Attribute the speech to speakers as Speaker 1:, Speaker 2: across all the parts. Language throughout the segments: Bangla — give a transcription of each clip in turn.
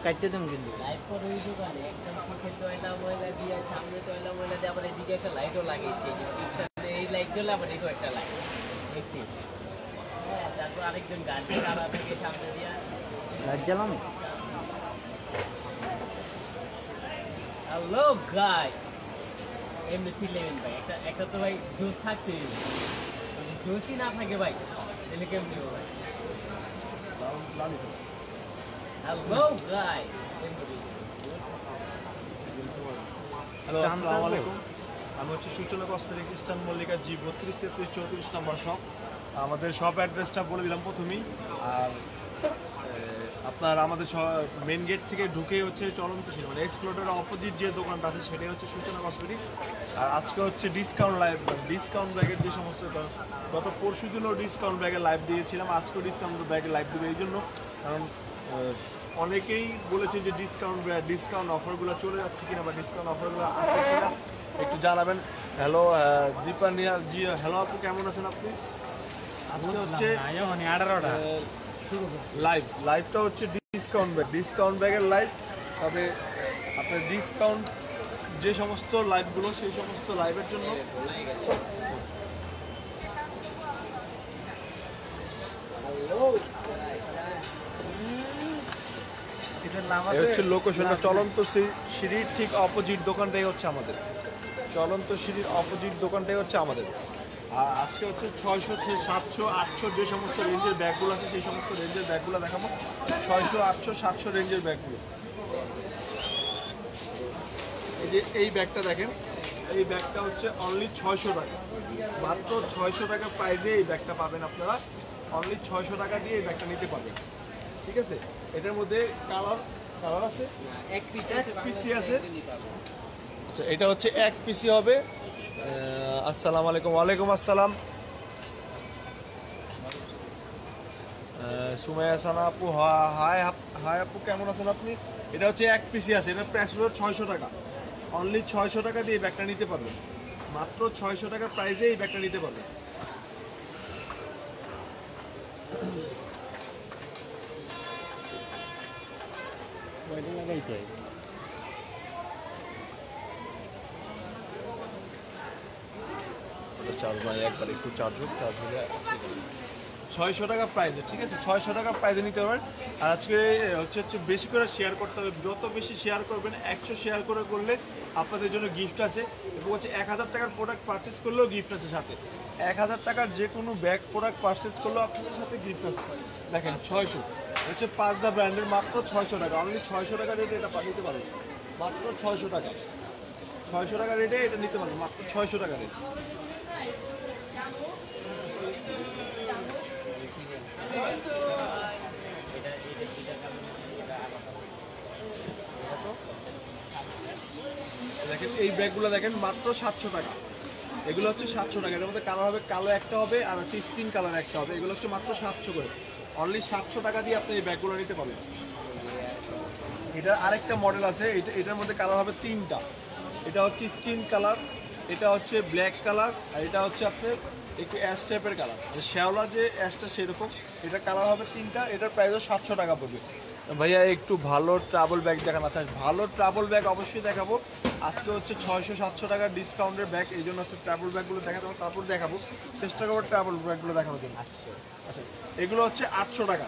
Speaker 1: কাটতে দেন কিন্তু
Speaker 2: লাইট করে ওই দোকানে একদম পিছে টয়লা ময়লা দিয়ে সামনে টয়লা ময়লা দিয়ে আবার এদিকে একটা লাইটও লাগিয়েছে যে চিপটা এই লাইট জ্বলে আবার এদিকেও একটা লাইট দেখছি। হ্যাঁ, তারপর আরেকজন গাড়ি খারাপ থেকে সামনে দিয়া
Speaker 1: লাইট জ্বালানো।
Speaker 2: হ্যালো গাইস, এমনি চিল্লাবেন ভাই, একটা একটা তো ভাই জোশ থাকতে হবে। যদি জোশই না থাকে ভাই তাহলে কেমনি হবে ভাই? হ্যালো গাইস,
Speaker 3: হ্যালো, আসসালামু আলাইকুম। আমি হচ্ছে সূচনা কস্মেটিক ইস্টার্ন মল্লিকা জি 32 33 34 নম্বর শপ। আমাদের শপ অ্যাড্রেসটা বলে দিলাম প্রথমেই। আর আপনার আমাদের মেন গেট থেকে ঢুকে হচ্ছে চলন্ত ছিল মানে এক্সপ্লোরের অপোজিট যে দোকানটা আছে সেটাই হচ্ছে সূচনা কসমেটিক্স। আর আজকে হচ্ছে ডিসকাউন্ট ব্যাগের যে সমস্ত গত পরশু দিনও ডিসকাউন্ট ব্যাগে লাইভ দিয়েছিলাম, আজকেও ডিসকাউন্ট ব্যাগে লাইভ দেবে এই জন্য, কারণ অনেকেই বলেছে যে ডিসকাউন্ট অফারগুলো চলে যাচ্ছে কিনা বা ডিসকাউন্ট অফারগুলো আছে কিনা একটু জানাবেন। হ্যালো দীপা নিয়া জি, হ্যালো আপু, কেমন আছেন আপনি? আজকে হচ্ছে লাইভটা হচ্ছে ডিসকাউন্ট ব্যাগের লাইভ। তবে আপনার ডিসকাউন্ট যে সমস্ত লাইভগুলো সেই সমস্ত লাইভের জন্য এই হচ্ছে লোকেশনটা, চলন্ত সিঁড়ির ঠিক অপোজিট দোকানটাই হচ্ছে আমাদের। চলন্ত সিঁড়ির অপোজিট দোকানটাই হচ্ছে আমাদের। আর আজকে হচ্ছে 600 থেকে 700 800 যে সমস্ত রেঞ্জের ব্যাগগুলো আছে সেই সমস্ত রেঞ্জের ব্যাগগুলো দেখাবো। 600 800 700 রেঞ্জের ব্যাগগুলো। এই যে এই ব্যাগটা দেখেন, এই ব্যাগটা হচ্ছে অনলি 600 টাকা, মাত্র 600 টাকা প্রাইসে এই ব্যাগটা পাবেন আপনারা। অনলি 600 টাকা দিয়ে এই ব্যাগটা নিতে পারবেন, ঠিক আছে? এটার মধ্যে কালার আছে, এক পিসি আছে। আচ্ছা, এটা হচ্ছে এক পিসি হবে। আসসালামু আলাইকুম। ওয়ালাইকুম আসসালাম। সুমাইয়া সানা আপু, হাই আপু, কেমন আছেন আপনি? এটা হচ্ছে এক পিসি আছে, এটা প্রাইস হলো 600 টাকা। অনলি 600 টাকা দিয়ে এই ব্যাগটা নিতে পারবেন, মাত্র 600 টাকার প্রাইসে এই ব্যাগটা নিতে পারবেন।
Speaker 1: লাগাইতে
Speaker 3: চার্জ নাই, একবার একটু চার্জ হলে 600 টাকা প্রাইজে, ঠিক আছে? 600 টাকা প্রাইজে নিতে পারবেন। আর আজকে হচ্ছে বেশি করে শেয়ার করতে হবে, যত বেশি শেয়ার করবেন, 100 শেয়ার করলে আপনাদের জন্য গিফট আছে। এবং হচ্ছে 1000 টাকার প্রোডাক্ট পারচেস করলেও গিফট আছে সাথে। 1000 টাকার যে কোনো ব্যাগ প্রোডাক্ট পারচেস করলেও আপনাদের সাথে গিফট আছে। দেখেন 600 হচ্ছে 5 ব্র্যান্ডের, মাত্র 600 টাকা। অনলি 600 টাকা রেটে এটা নিতে পারবেন, মাত্র 600 টাকা। 600 টাকা রেটে এটা নিতে পারবেন, মাত্র 600 টাকা রেট। দেখেন এই ব্যাগগুলো দেখেন, মাত্র 700 টাকা। এগুলো হচ্ছে 700 টাকা। এর মধ্যে কালার হবে, কালো একটা হবে আর হচ্ছে স্কিন কালার একটা হবে। এগুলো হচ্ছে মাত্র 700 করে। অনলি 700 টাকা দিয়ে আপনি এই ব্যাগগুলো নিতে পারবেন। এটার আরেকটা মডেল আছে, এটার মধ্যে কালার হবে 3টা। এটা হচ্ছে স্কিন কালার, এটা হচ্ছে ব্ল্যাক কালার, আর এটা হচ্ছে আপনার একটু অ্যাশ টাইপের কালার, শ্যাওলা যে অ্যাশটা সেরকম। এটা কালার হবে 3টা। এটার প্রাইসও 700 টাকা পড়বে। ভাইয়া একটু ভালো ট্রাভেল ব্যাগ দেখানো আছে, ভালো ট্রাভেল ব্যাগ অবশ্যই দেখাবো। আজকে হচ্ছে 600-700 টাকার ডিসকাউন্টের ব্যাগ, এই জন্য হচ্ছে ট্রাভেল ব্যাগগুলো দেখাতে হবে, তারপর দেখাবো। চেষ্টা করবো ট্রাভেল ব্যাগগুলো দেখানোর জন্য। আচ্ছা, এগুলো হচ্ছে 800 টাকা।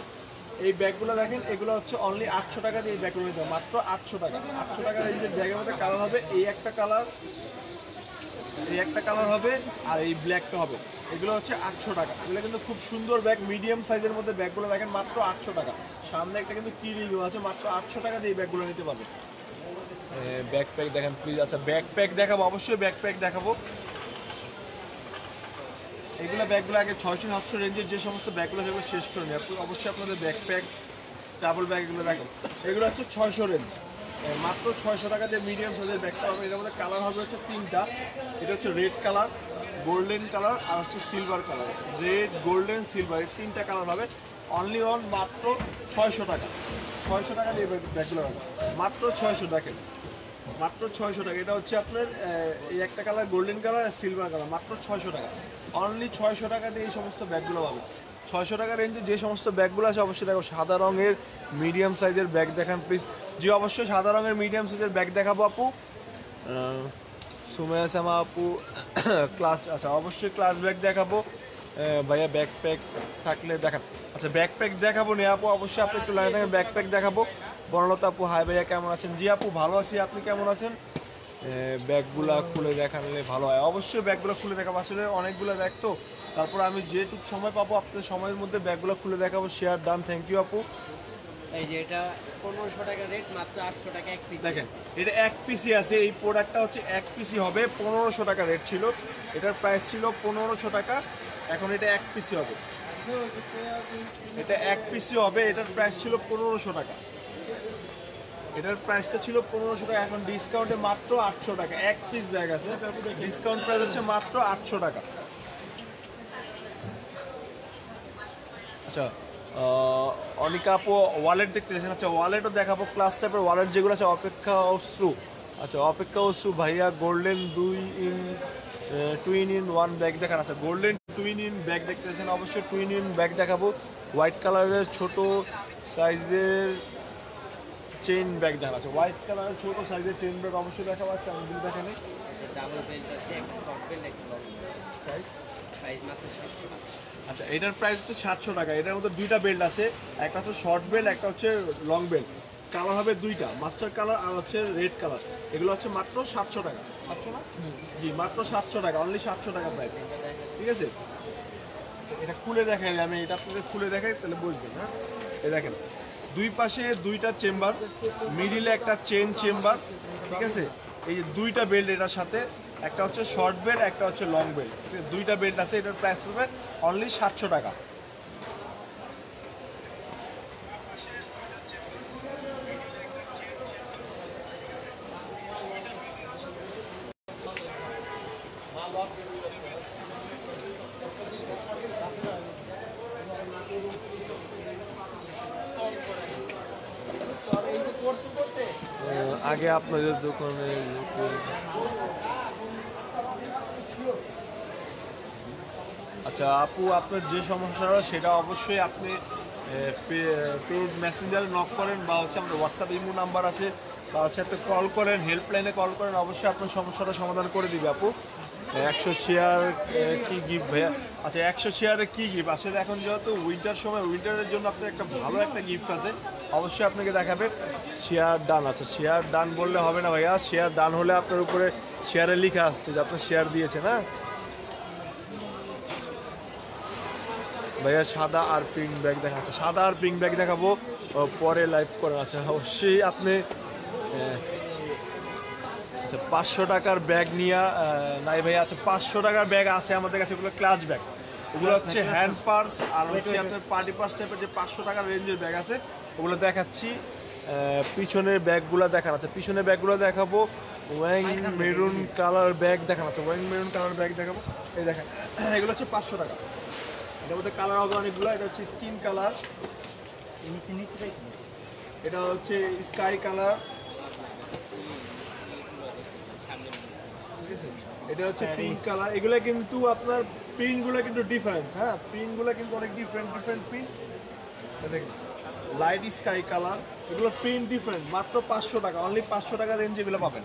Speaker 3: এই ব্যাগগুলো দেখেন, এগুলো হচ্ছে অনলি 800 টাকা দিয়ে এই ব্যাগগুলো নিতে হবে, মাত্র 800 টাকা। 800 টাকার এই যে ব্যাগের মধ্যে কালার হবে, এই একটা কালার হবে আর এই ব্ল্যাকটা হবে। এগুলো হচ্ছে 800 টাকা। এগুলো কিন্তু খুব সুন্দর ব্যাগ, মিডিয়াম সাইজের মধ্যে ব্যাগগুলো দেখেন, মাত্র 800 টাকা। সামনে একটা কিন্তু কি রিভিউ আছে, মাত্র 800 টাকা দিয়ে এই ব্যাগগুলো নিতে পারবেন। ব্যাকপ্যাক দেখেন প্লিজ। আচ্ছা, ব্যাকপ্যাক দেখাবো, অবশ্যই ব্যাকপ্যাক দেখাবো। এগুলো ব্যাগগুলো আগে 600-700 রেঞ্জের যে সমস্ত ব্যাগগুলো সেগুলো শেষ করে নিই। অবশ্যই আপনাদের ব্যাকপ্যাক ট্রাভেল ব্যাগ এগুলো দেখেন। এগুলো হচ্ছে 600 রেঞ্জ, মাত্র 600 টাকা দিয়ে মিডিয়াম সাইজের ব্যাগটা হবে। এটার মধ্যে কালার হবে হচ্ছে 3টা। এটা হচ্ছে রেড কালার, গোল্ডেন কালার আর হচ্ছে silver colour. Red, golden, silver, এই 3টা কালার হবে। অনলি মাত্র 600 টাকা। 600 টাকা দিয়ে ব্যাগগুলো হবে, মাত্র 600 দেখেন, মাত্র 600 টাকা। এটা হচ্ছে আপনার এই একটা কালার গোল্ডেন কালার আর সিলভার কালার, মাত্র 600 টাকা। অনলি 600 টাকা দিয়ে এই সমস্ত ব্যাগগুলো পাবে। 600 টাকা রেঞ্জে যে সমস্ত ব্যাগগুলো আছে অবশ্যই দেখো সাদা রঙের মিডিয়াম সাইজের ব্যাগ দেখান প্লিজ। জি অবশ্যই সাদা রঙের মিডিয়াম সাইজের ব্যাগ দেখাবো আপু। সুমেয়া সামা আপু ক্লাস, আচ্ছা অবশ্যই ক্লাস ব্যাগ দেখাবো। ভাইয়া ব্যাকপ্যাক থাকলে দেখান। আচ্ছা ব্যাকপ্যাক দেখাবো নে আপু, অবশ্যই আপনি একটু লাইন থাকেন, ব্যাকপ্যাক দেখাবো। বনলতা আপু হাই ভাইয়া কেমন আছেন? জি আপু ভালো আছি, আপনি কেমন আছেন? ব্যাগগুলা খুলে দেখালে ভালো হয়, অবশ্যই ব্যাগগুলো খুলে দেখাবো। আসলে অনেকগুলো ব্যাগ তো, তারপর আমি যেটুকু সময় পাবো আপনাদের সময়ের মধ্যে ব্যাগগুলো খুলে দেখাবো। শেয়ার ডান, থ্যাংক ইউ আপু।
Speaker 2: এই যে এটা 1500 টাকা রেট, মাত্র 800 টাকা এক পিস।
Speaker 3: দেখেন এটা এক পিসি আছে, এই প্রোডাক্টটা হচ্ছে এক পিসি হবে। 1500 টাকা রেট ছিল, এটার প্রাইস ছিল 1500 টাকা, এখন এটা এক পিসি হবে। এটা এক পিসি হবে, এটার প্রাইস ছিল 1500 টাকা, এটার প্রাইসটা ছিল 1500 টাকা, এখন ডিসকাউন্টে মাত্র 800 টাকা। এক পিস ব্যাগ আছে, ডিসকাউন্ট প্রাইস হচ্ছে মাত্র 800 টাকা। আচ্ছা অনিকা আপু ওয়ালেট দেখতে চাইছেন? আচ্ছা ওয়ালেটও দেখাবো, ক্লাস টাইপের ওয়ালেট যেগুলো আছে। অপেক্ষা অশ্রু, আচ্ছা অপেক্ষা অশ্রু ভাইয়া গোল্ডেন 2-in-1 ব্যাগ দেখান। আচ্ছা গোল্ডেন 2-in ব্যাগ দেখতে চাইছেন, অবশ্যই 2-in ব্যাগ দেখাবো। হোয়াইট কালারের ছোট সাইজের চেইন ব্যাগ দেখান। আছে হোয়াইট কালারের ছোট সাইজের চেইন ব্যাগ অবশ্যই দেখা পাচ্ছে, আমি কিন্তু দেখেনি।
Speaker 2: ডাবল বেল্ট আছে, একটা শর্ট বেল্ট, একটা লং
Speaker 3: প্রাইস
Speaker 2: প্রাইস মাত্র 700 টাকা।
Speaker 3: আচ্ছা এটার প্রাইস হচ্ছে 700 টাকা। এটার মধ্যে দুইটা বেল্ট আছে, একটা হচ্ছে শর্ট বেল্ট, একটা হচ্ছে লং বেল্ট। কালার হবে দুইটা, মাস্টার কালার আর হচ্ছে রেড কালার। এগুলো হচ্ছে মাত্র 700 টাকা। 700 না? জি মাত্র 700 টাকা, অনলি 700 টাকা প্রাইস। ঠিক আছে, এটা খুলে দেখাই, আমি এটা আপনাদের খুলে দেখাই তাহলে বুঝবেন। হ্যাঁ এই দেখেন দুই পাশে দুইটা চেম্বার, মিডিলে একটা চেন চেম্বার। ঠিক আছে, এই যে দুইটা বেল্ট এটার সাথে, একটা হচ্ছে শর্ট বেল্ট, একটা হচ্ছে লং বেল্ট। দুইটা বেল্ট আছে, এটার প্রাইস পড়বে অনলি 700 টাকা। আগে আপনাদের দোকানে আচ্ছা আপু আপনার যে সমস্যাটা সেটা অবশ্যই আপনি পেড মেসেঞ্জারে নক করেন, বা হচ্ছে আমাদের হোয়াটসঅ্যাপ ইমো নাম্বার আছে, বা হচ্ছে একটা কল করেন, হেল্পলাইনে কল করেন, অবশ্যই আপনার সমস্যাটা সমাধান করে দিবে আপু। 100 শেয়ার কি গিফট ভাইয়া? আচ্ছা 100 শেয়ারে কি গিফট? আসলে এখন যেহেতু উইন্টার সময়, উইন্টারের জন্য আপনার একটা ভালো একটা গিফট আছে, অবশ্যই আপনাকে দেখাবে। শেয়ার ডান, আচ্ছা শেয়ার ডান বললে হবে না ভাইয়া, শেয়ার ডান হলে আপনার উপরে শেয়ারে লেখা আসছে যে আপনি শেয়ার দিয়েছেন। হ্যাঁ ভাইয়া সাদা আর পিঙ্ক ব্যাগ দেখাচ্ছে, সাদা আর পিঙ্ক ব্যাগ দেখাবো পরে লাইভ করে। আচ্ছা অবশ্যই আপনি আচ্ছা 500 টাকার ব্যাগ নিয়ে নাই ভাইয়া? আচ্ছা 500 টাকার ব্যাগ আছে আমাদের কাছে, ওগুলো ক্লাচ ব্যাগ, ওগুলো হচ্ছে হ্যান্ড পার্স আর হচ্ছে আপনার পার্টি পার্স টাইপের যে 500 টাকার রেঞ্জের ব্যাগ আছে ওগুলো দেখাচ্ছি। পিছনের ব্যাগগুলো দেখান। আছে পিছনের ব্যাগগুলো দেখাবো। ওয়াং মেরুন কালার ব্যাগ দেখানো আছে, ওয়াং মেরুন কালার ব্যাগ দেখাবো। এই দেখেন এগুলো হচ্ছে 500 টাকা, এটার মধ্যে কালার হবে অনেকগুলো। এটা হচ্ছে স্কিন কালার, এটা হচ্ছে স্কাই কালার, ঠিক আছে, এটা হচ্ছে পিঙ্ক কালার। এগুলো কিন্তু আপনার প্রিন্টগুলো কিন্তু ডিফারেন্ট। হ্যাঁ প্রিন্টগুলো কিন্তু অনেক ডিফারেন্ট প্রিন্ট। দেখেন লাইট স্কাই কালার, এগুলো প্রিন্ট ডিফারেন্ট, মাত্র 500 টাকা, অনলি 500 টাকা রেঞ্জ এগুলো পাবেন।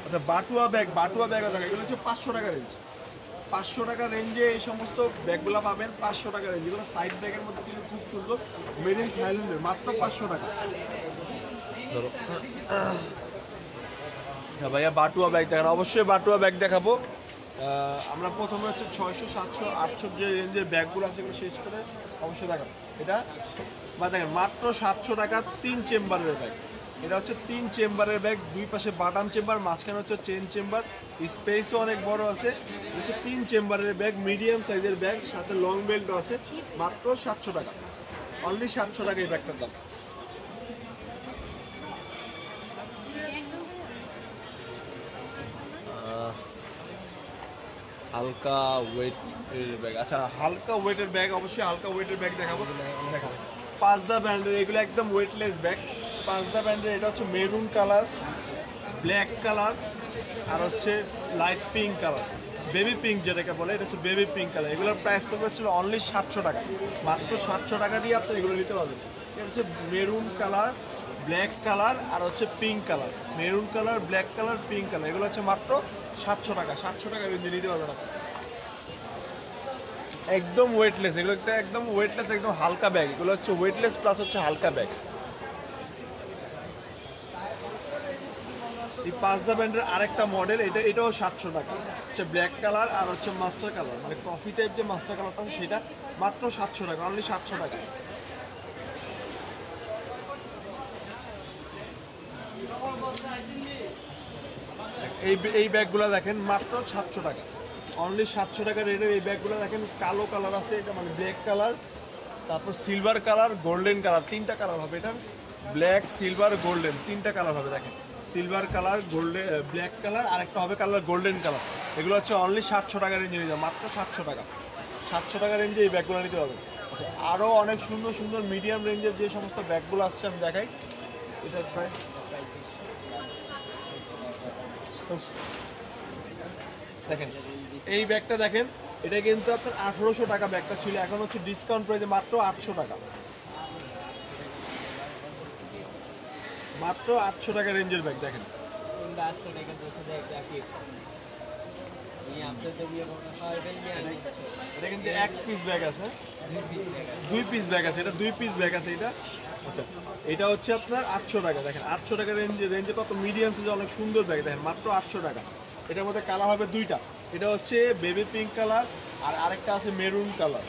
Speaker 3: আচ্ছা বাটুয়া ব্যাগ দেখেন, এগুলো হচ্ছে 500 টাকা রেঞ্জ, 500 টাকা রেঞ্জে এই সমস্ত ব্যাগগুলো পাবেন। 500 টাকা রেঞ্জ, এগুলো সাইড ব্যাগের মধ্যে কিন্তু খুব সুন্দর, মেড ইন থাইল্যান্ডের, মাত্র 500 টাকা। ধরো আচ্ছা ভাইয়া বাটুয়া ব্যাগ দেখান, অবশ্যই বাটুয়া ব্যাগ দেখাবো। আমরা প্রথমে হচ্ছে 600, 700, 800 যে রেঞ্জের ব্যাগগুলো আছে সেগুলো শেষ করে অবশ্যই দেখাবো। এটা বা দেখেন মাত্র 700 টাকা 3 চেম্বারের ব্যাগ। এটা হচ্ছে 3 চেম্বারের ব্যাগ, দুই পাশে বাটাম চেম্বার, মাঝখানে হচ্ছে চেন চেম্বার, স্পেসও অনেক বড় আছে। হচ্ছে 3 চেম্বারের ব্যাগ, মিডিয়াম সাইজের ব্যাগ, সাথে লং বেল্টও আছে, মাত্র 700 টাকা, অনলি 700 টাকা এই ব্যাগটার দাম। হালকা ওয়েটের ব্যাগ, আচ্ছা হালকা ওয়েটের ব্যাগ, অবশ্যই হালকা ওয়েটের ব্যাগ দেখাবো। দেখাবো পাঁচদা ব্র্যান্ডের, এগুলো একদম ওয়েটলেস ব্যাগ। পাঁচদা ব্র্যান্ডের, এটা হচ্ছে মেরুন কালার, ব্ল্যাক কালার আর হচ্ছে light pink colour, baby pink যেটাকে বলে, এটা হচ্ছে বেবি পিঙ্ক কালার। এগুলোর প্রাইস পড়বে হচ্ছিল অনলি 700 টাকা। মাত্র 700 টাকা দিয়ে আপনি এগুলো নিতে পারবেন। এটা হচ্ছে মেরুন কালার, ব্ল্যাক কালার আর হচ্ছে pink colour. Maroon colour, black colour, pink colour, এগুলো হচ্ছে মাত্র 700 টাকা। 700 টাকা নিতে পারবেন আপনি। একদম ওয়েটলেস, এগুলো একদম ওয়েটলেস, একদম হালকা ব্যাগ। এগুলো হচ্ছে ওয়েটলেস প্লাস হচ্ছে হালকা ব্যাগ। এই পাঁচদা ব্র্যান্ডের আরেকটা মডেল, এটাও 700 টাকা। হচ্ছে ব্ল্যাক কালার আর হচ্ছে মাস্টার কালার, মানে কফি টাইপ যে মাস্টার কালারটা আছে সেটা মাত্র 700 টাকা, অনলি 700 টাকা। এই ব্যাগগুলো দেখেন মাত্র 700 টাকা, অনলি 700 টাকা রেটের এই ব্যাগগুলো দেখেন। কালো কালার আছে, এটা মানে ব্ল্যাক কালার, তারপর সিলভার কালার, গোল্ডেন কালার, তিনটা কালার হবে এটা। ব্ল্যাক, সিলভার, গোল্ডেন, তিনটা কালার হবে দেখেন। Silver colour, golden, black colour, আর একটা হবে কালার গোল্ডেন কালার। এগুলো হচ্ছে অনলি 700 টাকা রেঞ্জে নিতে হবে, মাত্র 700 টাকা। 700 টাকা রেঞ্জে এই ব্যাগগুলো নিতে হবে। আচ্ছা, আরও অনেক সুন্দর সুন্দর মিডিয়াম রেঞ্জের যে সমস্ত ব্যাগগুলো আসছে আমি দেখাই। এটা প্রায় দেখেন, এই ব্যাগটা দেখেন, এটা কিন্তু আপনার 1800 টাকা ব্যাগটা ছিল, এখন হচ্ছে ডিসকাউন্ট প্রাইসে মাত্র 800 টাকা। মাত্র 800 টাকা রেঞ্জের ব্যাগ দেখেন। এটা কিন্তু এক পিস ব্যাগ আছে, দুই পিস ব্যাগ আছে, এটা 2 পিস ব্যাগ আছে এটা। আচ্ছা, এটা হচ্ছে আপনার 800 টাকা দেখেন। 800 টাকা রেঞ্জে কত মিডিয়াম সাইজে অনেক সুন্দর ব্যাগ দেখেন, মাত্র 800 টাকা। এটার মধ্যে কালার হবে দুইটা, এটা হচ্ছে বেবি পিঙ্ক কালার আর আরেকটা আছে মেরুন কালার।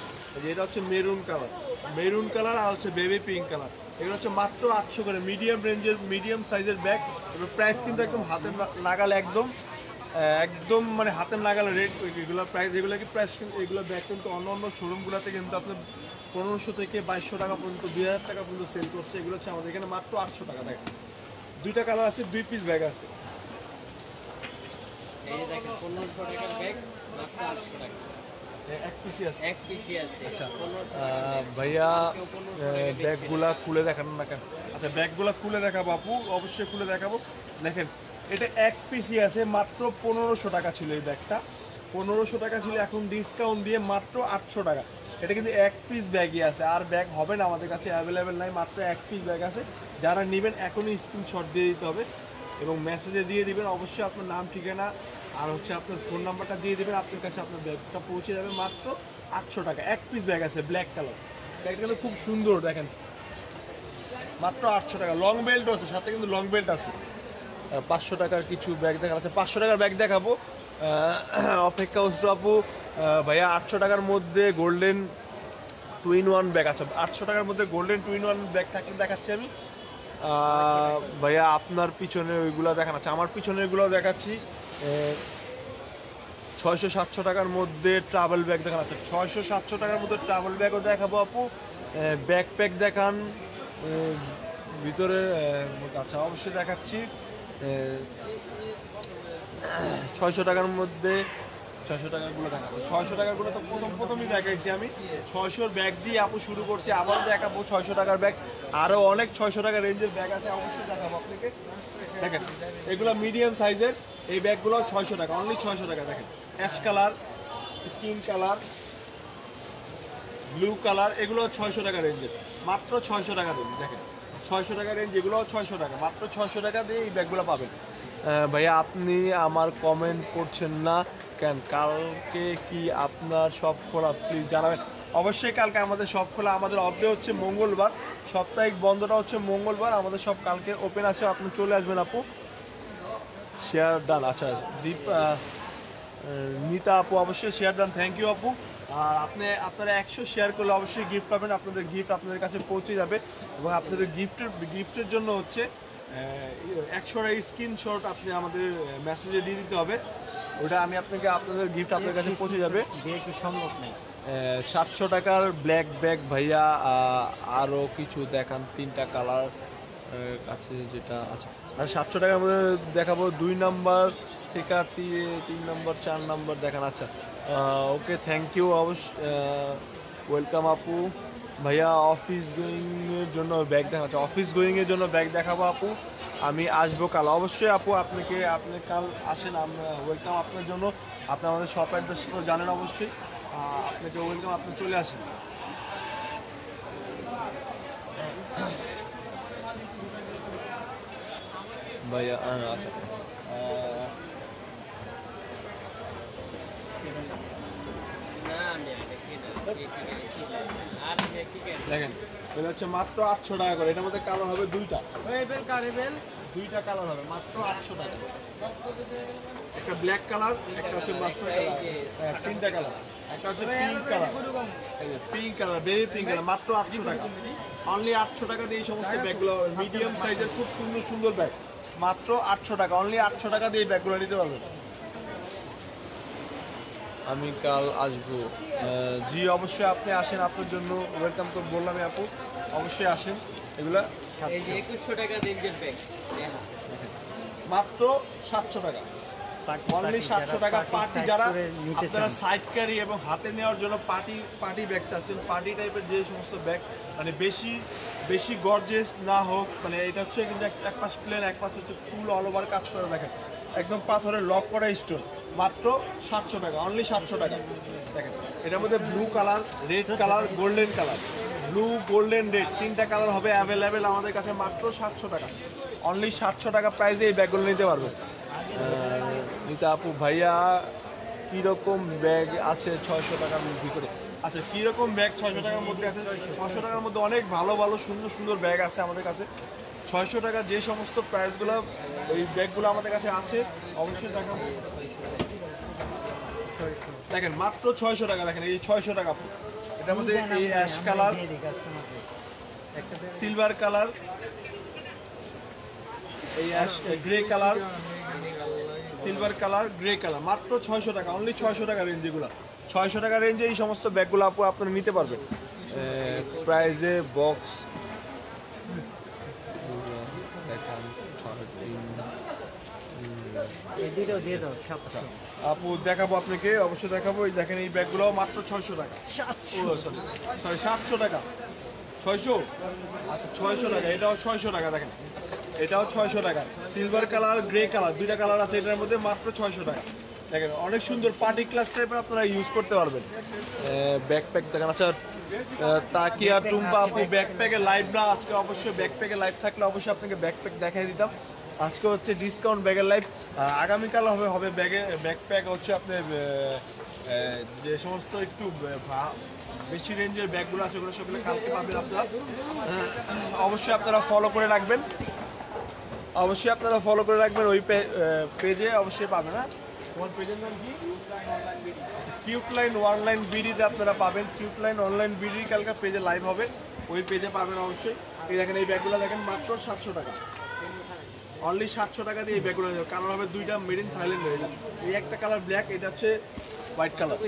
Speaker 3: এটা হচ্ছে মেরুন কালার, মেরুন কালার আর হচ্ছে বেবি পিঙ্ক কালার। এগুলো হচ্ছে মাত্র 800 করে, মিডিয়াম রেঞ্জের মিডিয়াম সাইজের ব্যাগ। এবার প্রাইস কিন্তু একদম হাতের নাগালে, একদম একদম মানে হাতের নাগালে রেট। এগুলো প্রাইস, এগুলো কি প্রাইস, এগুলো ব্যাগ কিন্তু অন্য অন্য শোরুমগুলোতে কিন্তু আপনার 1500 থেকে 2200 টাকা পর্যন্ত, 2000 টাকা পর্যন্ত সেল করছে। এগুলো হচ্ছে আমাদের এখানে মাত্র 800 টাকা দেখেন। দুইটা কালার আছে, 2 পিস ব্যাগ আছে।
Speaker 2: এই দেখেন 1500 টাকার ব্যাগ মাত্র 800 টাকা।
Speaker 3: এক পিসি আছে,
Speaker 2: এক পিসি আছে।
Speaker 3: আচ্ছা ভাইয়া ব্যাগগুলা খুলে দেখান না কেন? আচ্ছা, ব্যাগগুলা খুলে দেখাবো আপু, অবশ্যই খুলে দেখাবো। দেখেন, এটা এক পিসি আছে, মাত্র 1500 টাকা ছিল এই ব্যাগটা। 1500 টাকা ছিল, এখন ডিসকাউন্ট দিয়ে মাত্র 800 টাকা। এটা কিন্তু এক পিস ব্যাগই আছে, আর ব্যাগ হবে না আমাদের কাছে, অ্যাভেলেবেল নাই, মাত্র এক পিস ব্যাগ আছে। যারা নেবেন এখনই স্ক্রিনশট দিয়ে দিতে হবে এবং মেসেজে দিয়ে দিবেন অবশ্যই আপনার নাম, ঠিকানা আর হচ্ছে আপনার ফোন নাম্বারটা দিয়ে দেবেন। আপনার কাছে আপনার ব্যাগটা পৌঁছে যাবে মাত্র 800 টাকা। এক পিস ব্যাগ আছে, ব্ল্যাক কালার, ব্যাগটা কিন্তু খুব সুন্দর দেখেন, মাত্র 800 টাকা। লং বেল্টও আছে সাথে, কিন্তু লং বেল্ট আছে। 500 টাকার কিছু ব্যাগ দেখা আছে, 500 টাকার ব্যাগ দেখাবো, অপেক্ষা হচ্ছে আপু। ভাইয়া 800 টাকার মধ্যে গোল্ডেন 2-in-1 ব্যাগ আছে, 800 টাকার মধ্যে গোল্ডেন 2-in-1 ব্যাগ থাকলে দেখাচ্ছি আমি। ভাইয়া আপনার পিছনে ওইগুলো দেখানো আছে, আমার পিছনে এগুলো দেখাচ্ছি। 600-700 টাকার মধ্যে ট্রাভেল ব্যাগ দেখানো আছে, 600-700 টাকার মধ্যে ট্রাভেল ব্যাগও দেখাবো আপু। ব্যাকপ্যাক দেখান ভিতরে, আচ্ছা অবশ্যই দেখাচ্ছি। 600 টাকার মধ্যে, 600 টাকারগুলো দেখাবো। 600 টাকারগুলো তো প্রথমেই দেখাইছি আমি। 600 ব্যাগ দিয়ে আপু শুরু করছি, আবার দেখাবো 600 টাকার ব্যাগ। আরও অনেক 600 টাকা রেঞ্জের ব্যাগ আছে, অবশ্যই দেখাবো আপনাকে। দেখেন, এগুলো মিডিয়াম সাইজের, এই ব্যাগগুলো 600 টাকা, অনলি 600 টাকা। দেখেন, ash colour, skin colour, blue colour, এগুলো 600 টাকা রেঞ্জের, মাত্র 600 টাকা রেঞ্জ। দেখেন 600 টাকা রেঞ্জ, এগুলো 600 টাকা, মাত্র 600 টাকা দিয়ে এই ব্যাগগুলো পাবেন। ভাইয়া আপনি আমার কমেন্ট করছেন না কেন? কালকে কি আপনার সব খোলা? প্লিজ জানাবেন। অবশ্যই কালকে আমাদের সব খোলা, আমাদের অফ ডে হচ্ছে মঙ্গলবার, সাপ্তাহিক বন্ধটা হচ্ছে মঙ্গলবার, আমাদের সব কালকে ওপেন আছে, আপনি চলে আসবেন আপু। শেয়ার ডান, আচ্ছা দীপ নিতা আপু অবশ্যই শেয়ার ডান, থ্যাংক ইউ আপু। আর আপনারা 100 শেয়ার করলে অবশ্যই গিফট পাবেন, আপনাদের গিফট আপনাদের কাছে পৌঁছে যাবে। এবং আপনাদের গিফটের জন্য হচ্ছে 100টা স্ক্রিনশট আপনি আমাদের মেসেজে দিয়ে দিতে হবে, ওটা আমি আপনাদের গিফট আপনার কাছে পৌঁছে যাবে।
Speaker 2: কি সম্ভব নেই।
Speaker 3: 700 টাকার ব্ল্যাক ব্যাগ ভাইয়া, আরও কিছু দেখান, 3টা কালার কাছে যেটা আছে। আর 700 টাকার মধ্যে দেখাবো 2 নাম্বার থেকে 3 নাম্বার 4 নাম্বার দেখান। আচ্ছা ওকে, থ্যাংক ইউ, অবশ্যই ওয়েলকাম আপু। ভাইয়া অফিস গোয়িংয়ের জন্য ব্যাগ দেখা, আচ্ছা অফিস গোয়িংয়ের জন্য ব্যাগ দেখাবো আপু। আমি আসবো কাল অবশ্যই আপু, আপনি কাল আসেন, আমরা ওয়েলকাম আপনার জন্য। আপনি আমাদের শপ অ্যাড্রেস তো জানেন অবশ্যই, আপনাকে ওয়েলকাম, আপনি চলে আসেন। ভাইয়া আচ্ছা,
Speaker 2: না আমি এটা কি না আর কি কি
Speaker 3: দেখেন এটা হচ্ছে মাত্র 800 টাকা করে। এটার মধ্যে কালার হবে দুইটা, দুইটা কালার হবে মাত্র 800 টাকা। একটা ব্ল্যাক কালার, একটা হচ্ছে মাস্টার কালার, তিনটা কালার। একটা হচ্ছে pink colour, pink colour, baby pink colour, মাত্র 800 টাকা। অনলি 800 টাকা দিয়ে এই সমস্ত ব্যাগগুলো, মিডিয়াম সাইজের খুব সুন্দর সুন্দর ব্যাগ, মাত্র 800 টাকা। অনলি 800 টাকা দিয়ে এই ব্যাগগুলো নিতে পারবেন। আমি কাল আসবো। জি অবশ্যই আপনি আসেন, আপনার জন্য ওয়েলকাম তো বললামই আপু, অবশ্যই আসেন। এগুলা
Speaker 2: এই যে 2100 টাকা রেঞ্জের ব্যাগ
Speaker 3: মাত্র 700 টাকা, অনলি 700 টাকা। পার্টি যারা আপনারা সাইড ক্যারি এবং হাতে নেওয়ার জন্য পার্টি ব্যাগ চাচ্ছেন, পার্টি টাইপের যে সমস্ত ব্যাগ, মানে বেশি গর্জেস না হোক, মানে এটা হচ্ছে কিন্তু এক পাশ প্লেন, এক পাশ হচ্ছে ফুল অল ওভার কাজ করে, দেখেন একদম পাথরের লক করা স্টোন, মাত্র 700 টাকা, অনলি 700 টাকা। দেখেন এটার মধ্যে blue colour, red colour, golden colour, blue golden red তিনটা কালার হবে অ্যাভেলেবেল আমাদের কাছে, মাত্র 700 টাকা। অনলি 700 টাকা প্রাইসে এই ব্যাগগুলো নিতে পারবেন। নিতা আপু ভাইয়া কীরকম ব্যাগ আছে 600 টাকার ভিতরে? আচ্ছা, কীরকম ব্যাগ 600 টাকার মধ্যে আছে? 600 টাকার মধ্যে অনেক ভালো ভালো সুন্দর সুন্দর ব্যাগ আছে আমাদের কাছে। 600 টাকা যে সমস্ত প্রাইসগুলো, এই ব্যাগগুলো আমাদের কাছে আছে, অবশ্যই দেখাবো। দেখেন মাত্র 600 টাকা, দেখেন এই 600 টাকা। এটার মধ্যে এই অ্যাশ কালার, সিলভার কালার, এই ash grey colour, silver colour, grey colour, মাত্র 600 টাকা, অনলি 600 টাকা রেঞ্জ। এগুলো 600 টাকা রেঞ্জে এই সমস্ত ব্যাগগুলো আপু আপনারা নিতে পারবেন। প্রাইজে বক্স আপু দেখাবো আপনাকে, অবশ্যই দেখাবো। এই দেখেন এই ব্যাগগুলো মাত্র 600 টাকা, সরি 700 টাকা, 600, আচ্ছা 600 টাকা। এটাও 600 টাকা, দেখেন এটাও 600 টাকা। সিলভার কালার, গ্রে কালার, দুইটা কালার আছে এটার মধ্যে, মাত্র 600 টাকা। দেখেন অনেক সুন্দর পার্টি ক্লাস টাইপের আপনারা ইউজ করতে পারবেন। ব্যাকপ্যাক দেখেন। আচ্ছা তাকিয়া টুম্পা আপু ব্যাকপ্যাকে লাইভ না, আজকে অবশ্যই ব্যাকপ্যাকে লাইভ থাকলে অবশ্যই আপনাকে ব্যাকপ্যাক দেখাই দিতাম। আজকে হচ্ছে ডিসকাউন্ট ব্যাগের লাইভ, আগামীকাল হবে ব্যাকপ্যাক হচ্ছে আপনার যে সমস্ত একটু বেশি রেঞ্জের ব্যাগগুলো আছে ওগুলো সেগুলো কালকে পাবেন আপনারা। অবশ্যই আপনারা ফলো করে রাখবেন, অবশ্যই আপনারা ফলো করে রাখবেন ওই পেজে, অবশ্যই পাবেন। হ্যাঁ, তোমার পেজের নাম কি? কিউট লাইন অনলাইন বিডিতে আপনারা পাবেন। কিউট লাইন অনলাইন বিডি কালকে পেজে লাইভ হবে, ওই পেজে পাবেন অবশ্যই। এই দেখেন এই ব্যাগগুলো দেখেন মাত্র 700 টাকা, অনলি 700 টাকা দিয়ে এই ব্যাগগুলো নেবেন। কালার হবে দুইটা, মেড ইন থাইল্যান্ড হয়ে যাবে। এই একটা কালার ব্ল্যাক, এটা হচ্ছে হোয়াইট কালার।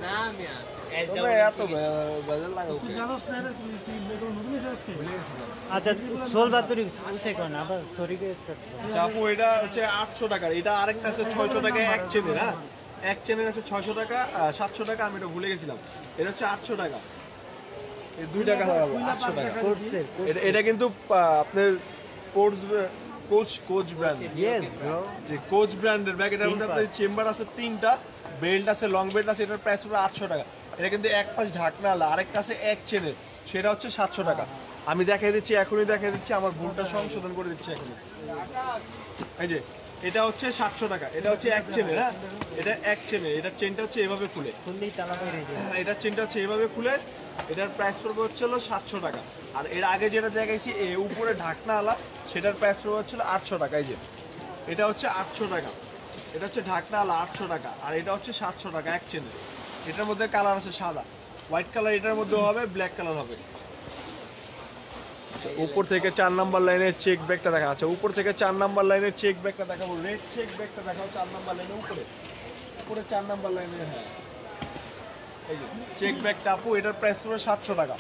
Speaker 2: না আমি
Speaker 3: এত বাজার লাগাও
Speaker 1: আচ্ছা সোল বাদুরি উঠে কোন আবার সরিকে স্টার্ট
Speaker 3: চাপু। এটা হচ্ছে 800 টাকা, এটা আরেকটা আছে 600 টাকা এক চেনের। হ্যাঁ, এক চেনের আছে 600 টাকা, 700 টাকা, আমি এটা ভুলে গেছিলাম। এটা হচ্ছে 800 টাকা, এই দুইটা কালার হবে 800 টাকা। এটা কিন্তু আপনার কোচ ব্র্যান্ড,
Speaker 1: ইয়েস ব্রো,
Speaker 3: যে কোচ ব্র্যান্ডের ব্যাগ। এটার মধ্যে আপনার চেম্বার আছে তিনটা, বেল্ট আছে, লং বেল্ট আছে। এটার প্রাইস পুরো 800 টাকা। এটা কিন্তু এক পাশ ঢাকনা আলা, আরেকটা আছে এক চেনের, সেটা হচ্ছে 700 টাকা। আমি দেখিয়ে দিচ্ছি, এখনই দেখিয়ে দিচ্ছি, আমার ভুলটা সংশোধন করে দিচ্ছি এখনই। এই যে এটা হচ্ছে 700 টাকা, এটা হচ্ছে এক চেনের। হ্যাঁ, এটা এক চেনের, এটার চেনটা হচ্ছে এভাবে খুলে,
Speaker 1: খুললেই তালা হয়ে যায়।
Speaker 3: এটার চেনটা হচ্ছে এভাবে খুলে, এটার প্রাইস পড়বে হচ্ছে 700 টাকা। আর এর আগে যেটা দেখাইছি উপরে ঢাকনা আলা, সেটার প্রাইস পড়বে হচ্ছে 800 টাকা। এই যে এটা হচ্ছে 800 টাকা, এটা হচ্ছে ঢাকনা আলা 800 টাকা, আর এটা হচ্ছে 700 টাকা এক চেনের। এটার মধ্যে কালার আছে সাদা, হোয়াইট কালার এটার মধ্যে হবে, ব্ল্যাক কালার হবে। উপর থেকে 4 নাম্বার লাইনের চেক ব্যাগটা দেখা আছে, উপর থেকে 4 নাম্বার লাইনের চেক ব্যাগটা দেখাবো, রেড চেক ব্যাগটা দেখাবো 4 নাম্বার লাইনের উপরে, উপরে 4 নাম্বার লাইনের। হ্যাঁ, এই যে চেক ব্যাগটা আপু, এটার প্রাইস পুরো 700 টাকা,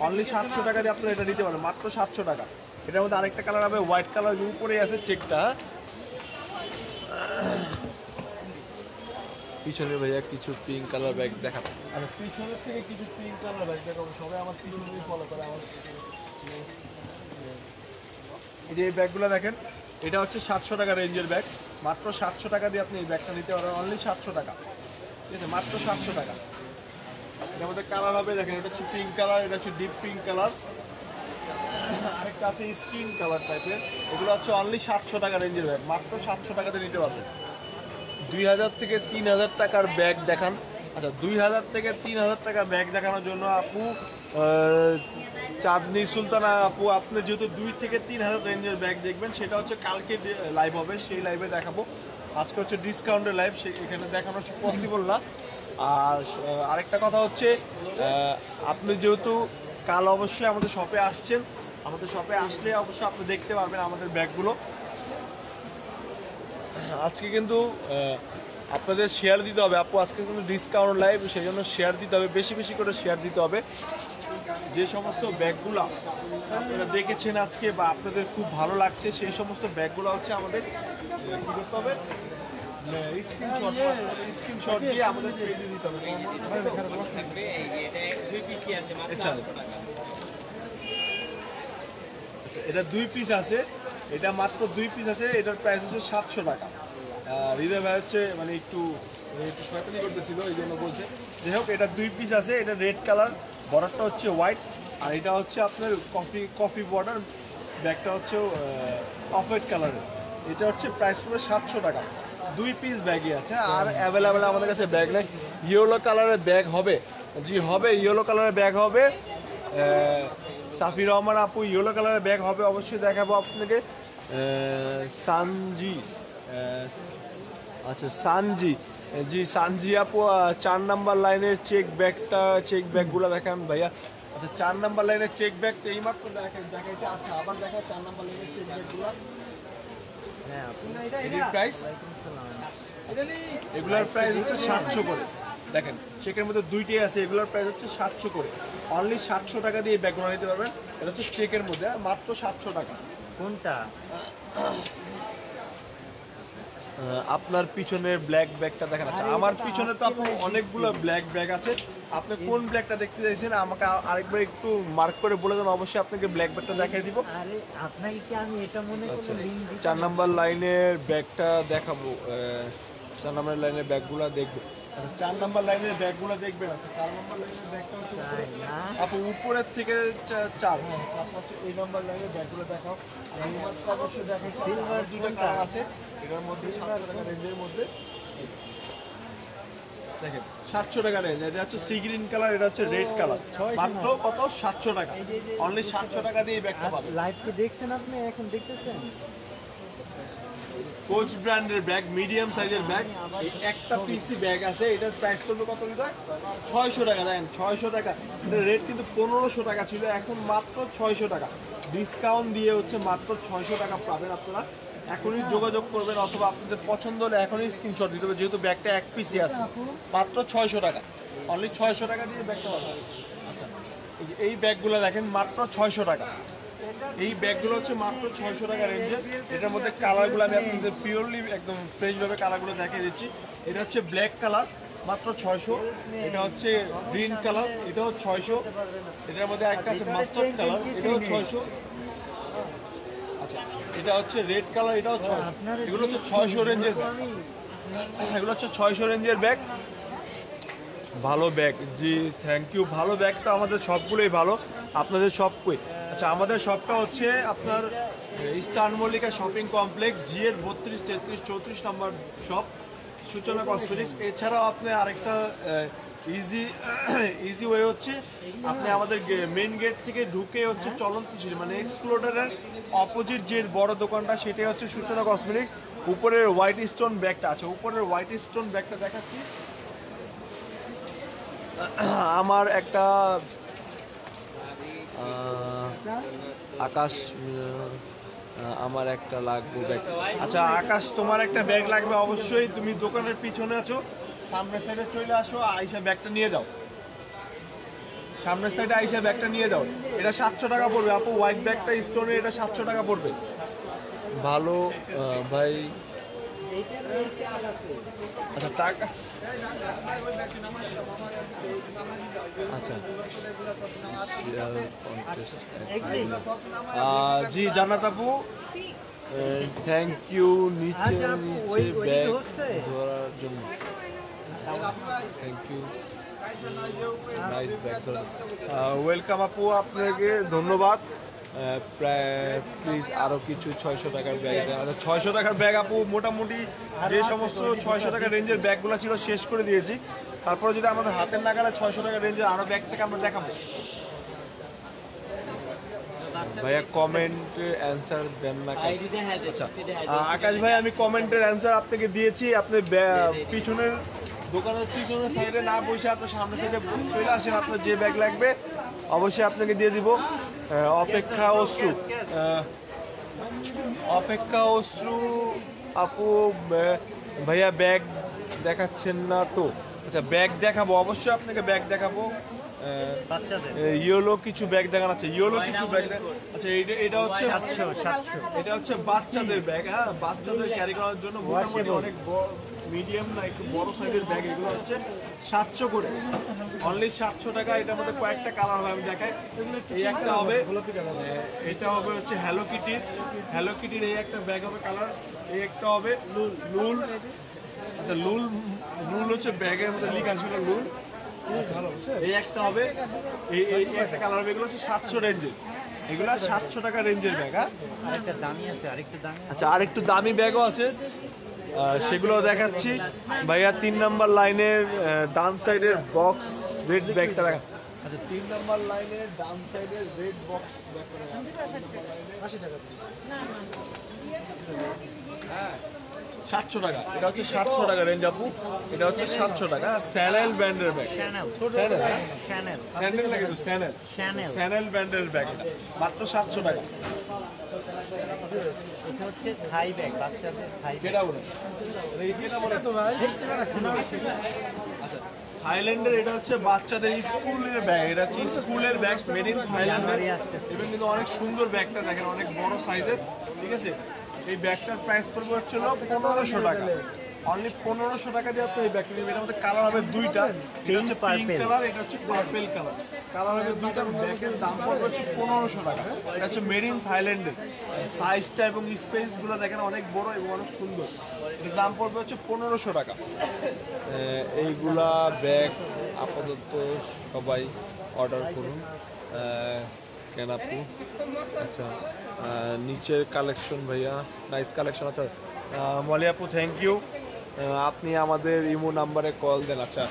Speaker 3: অনলি 700 টাকা দিয়ে আপনারা এটা নিতে পারেন, মাত্র 700 টাকা। এটার মধ্যে আরেকটা কালার হবে হোয়াইট কালার, উপরে আছে চেকটা। পিছনে ভাইয়া কিছু পিঙ্ক কালার ব্যাগ দেখাবো। আচ্ছা, পিছনের থেকে কিছু পিঙ্ক কালার ব্যাগ দেখাবো। সবাই আমার পিছনে ফলো করে, আমার এই যে এই ব্যাগগুলো দেখেন, এটা হচ্ছে 700 টাকা রেঞ্জের ব্যাগ। মাত্র 700 টাকা দিয়ে আপনি এই ব্যাগটা নিতে পারবেন, অনলি 700 টাকা। ঠিক আছে, মাত্র 700 টাকা। এটার মধ্যে কালার হবে দেখেন, এটা হচ্ছে পিঙ্ক কালার, এটা হচ্ছে ডিপ পিঙ্ক কালার, আরেকটা আছে স্কিন কালার টাইপের। এগুলো হচ্ছে অনলি 700 টাকা রেঞ্জের ব্যাগ, মাত্র 700 টাকাতে নিতে পারবেন। 2000 থেকে 3000 টাকার ব্যাগ দেখান। আচ্ছা, 2000 থেকে 3000 টাকা ব্যাগ দেখানোর জন্য আপু চাঁদনি সুলতানা আপু, আপনি যেহেতু 2 থেকে 3000 রেঞ্জের ব্যাগ দেখবেন, সেটা হচ্ছে কালকে লাইভ হবে, সেই লাইভে দেখাবো। আজকে হচ্ছে ডিসকাউন্টের লাইভ, এখানে দেখানো পসিবল না। আর আরেকটা কথা হচ্ছে, আপনি যেহেতু কাল অবশ্যই আমাদের শপে আসছেন, আমাদের শপে আসলে অবশ্যই আপনি দেখতে পারবেন আমাদের ব্যাগগুলো। আজকে কিন্তু আপনাদের শেয়ার দিতে হবে আপু, আজকে কিন্তু ডিসকাউন্ট লাইভ, সেই জন্য শেয়ার দিতে হবে, বেশি বেশি করে শেয়ার দিতে হবে। যে সমস্ত ব্যাগগুলো আপনারা দেখেছেন আজকে বা আপনাদের খুব ভালো লাগছে, সেই সমস্ত ব্যাগগুলো হচ্ছে আমাদের কী করতে হবে, স্ক্রিনশট দিয়ে আমাদের পেজে দিতে হবে। আচ্ছা, এটা 2 পিস আছে, এটা মাত্র 2 পিস আছে, এটার প্রাইস হচ্ছে 700 টাকা। হৃদয় ভাই হচ্ছে মানে একটু শয়তানি করতেছিল, এই জন্য বলছে। যাই হোক, এটা 2 পিস আছে, এটা রেড কালার, বর্ডারটা হচ্ছে হোয়াইট, আর এটা হচ্ছে আপনার কফি বর্ডার, ব্যাগটা হচ্ছে অফ হোয়াইট কালারের। এটা হচ্ছে প্রাইস পড়বে 700 টাকা। 2 পিস ব্যাগই আছে, আর অ্যাভেলেবেল আমাদের কাছে ব্যাগ নেই। ইয়েলো কালারের ব্যাগ হবে, জি হবে, ইয়েলো কালারের ব্যাগ হবে। সাফি রহমান আপু, ইয়েলো কালারের ব্যাগ হবে, অবশ্যই দেখাবো আপনাকে। সানজি, আচ্ছা সানজি, জি সানজি আপু, 4 নাম্বার লাইনের চেক ব্যাগগুলো দেখান ভাইয়া। আচ্ছা, 4 নাম্বার লাইনের চেক ব্যাগটা এইমাত্র দেখাইছে। আচ্ছা, আবার দেখা 4 নাম্বার লাইনের চেক ব্যাগগুলো। প্রাইস, এগুলোর প্রাইস হচ্ছে 700 করে। দেখেন, চেকের মধ্যে 2টি আছে, এগুলোর প্রাইস হচ্ছে 700 করে। অনলি 700 টাকা দিয়ে এই ব্যাগগুলো নিতে পারবেন। এটা হচ্ছে চেকের মধ্যে, মাত্র 700 টাকা।
Speaker 1: কোনটা?
Speaker 3: আপনার পিছনের ব্ল্যাক ব্যাগটা দেখেন। আচ্ছা, আমার পিছনে তো আপনি অনেকগুলো ব্ল্যাক ব্যাগ আছে, আপনি কোন ব্ল্যাকটা দেখতে চাইছেন আমাকে আরেকবার একটু মার্ক করে বলে দেন, অবশ্যই আপনাকে ব্ল্যাক ব্যাগটা দেখিয়ে দিব।
Speaker 1: আরে আপনাকে কি আমি এটা মনে করব লিংক দিই?
Speaker 3: 4 নাম্বার লাইনের ব্যাগটা দেখাবো, 4 নাম্বার লাইনের ব্যাগগুলো দেখবো। আচ্ছা, 4 নাম্বার লাইনের ব্যাগগুলো দেখবেন। আচ্ছা, 4 নাম্বার লাইনের ব্যাগটা হচ্ছে আপু উপরের থেকে 4, এই নাম্বার লাইনের ব্যাগগুলো দেখাও। আর এই মাত্র অবশ্যই দেখাই, সিলভার 2টা কালার আছে, এটার মধ্যে 700 টাকা রেঞ্জের মধ্যে দেখেন, 700 টাকা রেঞ্জ। এটা হচ্ছে সি গ্রিন কালার, এটা হচ্ছে রেড কালার, মাত্র কত 700 টাকা। অনলি 700 টাকা দিয়ে এই ব্যাগটা পাবেন।
Speaker 1: লাইভ কি দেখছেন আপনি, এখন দেখতেছেন?
Speaker 3: কোচ ব্র্যান্ডের ব্যাগ, মিডিয়াম সাইজের ব্যাগ, একটা পিসি ব্যাগ আছে, এটার প্রাইস করবে কত লিটার? 600 টাকা। দেখেন, 600 টাকা। এটার রেট কিন্তু 1500 টাকা ছিল, এখন মাত্র 600 টাকা। ডিসকাউন্ট দিয়ে হচ্ছে মাত্র 600 টাকা পাবেন আপনারা। এখনই যোগাযোগ করবেন, অথবা আপনাদের পছন্দ হলে এখনই স্ক্রিনশট দিতে হবে, যেহেতু ব্যাগটা এক পিসি আছে। মাত্র 600 টাকা, অনলি 600 টাকা দিয়ে ব্যাগটা পাবেন। আচ্ছা, এই ব্যাগগুলো দেখেন, মাত্র 600 টাকা। এই ব্যাগগুলো হচ্ছে মাত্র 600 টাকা রেঞ্জে। এটার মধ্যে কালারগুলো আমি আপনাদের পিওরলি একদম ফ্রেশভাবে কালারগুলো দেখিয়ে দিচ্ছি। এটা হচ্ছে ব্ল্যাক কালার, মাত্র 600। এটা হচ্ছে গ্রিন কালার, এটাও 600। এটার মধ্যে একটা আছে মাস্টার্ড কালার, এটাও 600। আচ্ছা, এটা হচ্ছে রেড কালার, এটাও 600। এগুলো হচ্ছে 600 রেঞ্জের ব্যাগ, এগুলো হচ্ছে 600 রেঞ্জের ব্যাগ। ভালো ব্যাগ, জি থ্যাংক ইউ। ভালো ব্যাগ তো আমাদের সবগুলোই ভালো, আপনাদের সব কই। আচ্ছা, আমাদের শপটা হচ্ছে আপনার ইস্টার্ন মল্লিকা শপিং কমপ্লেক্স, জিএর 32, 33, 34 নম্বর শপ, সূচনা কসমেটিক্স। এছাড়াও আপনি আরেকটা ইজি ওয়ে হচ্ছে, আপনি আমাদের মেন গেট থেকে ঢুকে হচ্ছে চলন্ত সিঁড়ি, মানে এক্সক্লোডারের অপোজিট যে বড় দোকানটা, সেটাই হচ্ছে সূচনা কসমেটিক্স। উপরের হোয়াইট স্টোন ব্যাগটা আছে, উপরের হোয়াইট স্টোন ব্যাগটা দেখাচ্ছি। আমার একটা আকাশ, আমার একটা লাগবে ব্যাগ। আচ্ছা আকাশ, তোমার একটা ব্যাগ লাগবে অবশ্যই। তুমি দোকানের পিছনে আছো, সামনের সাইডে চলে আসো, আইসা ব্যাগটা নিয়ে যাও। সামনের সাইডে আইসা ব্যাগটা নিয়ে যাও। এটা 700 টাকা পড়বে আপু, হোয়াইট ব্যাগটা স্টোনের, এটা 700 টাকা পড়বে। ভালো ভাই, আচ্ছা টাকা আচ্ছা জি জান্নাত আপু থ্যাংক ইউ নিচে
Speaker 1: আচ্ছা, আপু,
Speaker 3: নিচে
Speaker 1: ওই
Speaker 3: ব্যাগ
Speaker 1: হচ্ছে?
Speaker 3: ধরার জন্য থ্যাংক ইউ নাইস ব্যাগ ধরা ওয়েলকাম আপু আপনাকে ধন্যবাদ প্রায় প্লিজ আরও কিছু 600 টাকার ব্যাগ দেন। আচ্ছা 600 টাকার ব্যাগ আপু মোটামুটি যে সমস্ত 600 টাকার রেঞ্জের ব্যাগগুলো ছিল শেষ করে দিয়েছি। তারপরে যদি আমাদের হাতের নাগালে 600 টাকার রেঞ্জের আরও ব্যাগ থেকে আমরা দেখাবো। ভাইয়া কমেন্টের অ্যান্সার দেন না কেন?
Speaker 2: আইডি দেখা যায়
Speaker 3: আচ্ছা
Speaker 2: দেখা যায়
Speaker 3: আকাশ ভাই আমি কমেন্টের অ্যান্সার আপনাকে দিয়েছি। আপনি পিছনের দোকানের পিছনের সাইডে না বসে আপনার সামনের সাইডে চলে আসেন, আপনার যে ব্যাগ লাগবে অবশ্যই আপনাকে দিয়ে দিব। অপেক্ষা অশ্রু আপু ভাইয়া ব্যাগ দেখাচ্ছেন না তো? আচ্ছা ব্যাগ দেখাবো, অবশ্যই আপনাকে ব্যাগ দেখাবো।
Speaker 1: বাচ্চাদের
Speaker 3: ইয়েলো কিছু ব্যাগ দেখানো আছে, ইয়েলো কিছু ব্যাগ আচ্ছা এটা হচ্ছে
Speaker 1: 700
Speaker 3: এটা হচ্ছে বাচ্চাদের ব্যাগ। হ্যাঁ বাচ্চাদের ক্যারি করার জন্য মোটামুটি অনেক মিডিয়াম না একটু বড় সাইজের ব্যাগ। এগুলো হচ্ছে 700 করে, অনলি 700 টাকা। এটার মধ্যে কয়েকটা কালার হবে, আমি দেখাই। এই একটা হবে, এটা হবে হচ্ছে হ্যালো কিটির এই একটা ব্যাগ হবে কালার। এই একটা হবে লুল। আচ্ছা লুল হচ্ছে ব্যাগের মধ্যে লিখা ছিল লুল। এই একটা হবে, এই একটা কালার হবে। এগুলো হচ্ছে 700 রেঞ্জের, এগুলো 700 টাকা রেঞ্জের ব্যাগ। হ্যাঁ
Speaker 1: আরেকটা দামি আছে, আরেকটু দামি
Speaker 3: আচ্ছা আর একটু দামি ব্যাগও আছে, সেগুলো দেখাচ্ছি। ভাইয়া 3 নাম্বার লাইনের ডান সাইডের বক্স রেড ব্যাগটা দেখা। আচ্ছা 3 নাম্বার লাইনের ডান সাইডের রেড বক্স ব্যাগটা দেখা। 80 টাকা 700 টাকা। এটা হচ্ছে 700 টাকা রেঞ্জ আপু, এটা হচ্ছে 700 টাকা। স্যানেল ব্র্যান্ডের ব্যাগ, স্যান্ডেল লাগে তো স্যানেল ব্র্যান্ডের ব্যাগ, এটা মাত্র 700 টাকা।
Speaker 1: এটা হচ্ছে থাই ব্যাগ, বাচ্চাদের থাই ব্যাগ।
Speaker 3: কেটা বলে কেটা বলে তো ভাই। আচ্ছা থাইল্যান্ডের এটা হচ্ছে বাচ্চাদের স্কুলের ব্যাগ, এটা হচ্ছে স্কুলের ব্যাগ মেড ইন থাইল্যান্ডের। এবং কিন্তু অনেক সুন্দর ব্যাগটা দেখেন, অনেক বড় সাইজের, ঠিক আছে। এই ব্যাগটার প্রাইস পড়বে হচ্ছিল 1500 টাকা, অনলি 1500 টাকা দিয়ে আপনি এই ব্যাগটা নেবেন। এটার মধ্যে কালার হবে দুইটা, এটা হচ্ছে পিঙ্ক কালার, এটা হচ্ছে পার্পল কালার। কালার হবে দুইটা, ব্যাগের দাম পড়বে হচ্ছে 1500 টাকা। এটা হচ্ছে মেড ইন থাইল্যান্ডের। সাইজটা এবং স্পেসগুলো দেখেন অনেক বড় এবং অনেক সুন্দর। এটার দাম পড়বে হচ্ছে 1500 টাকা। এইগুলা ব্যাগ আপাতত সবাই অর্ডার করুন কেন আপু? আচ্ছা নিচের কালেকশন ভাইয়া নাইস কালেকশন। আচ্ছা মলি আপু থ্যাংক ইউ, আপনি আমাদের ইমো নাম্বারে কল দেন। আচ্ছা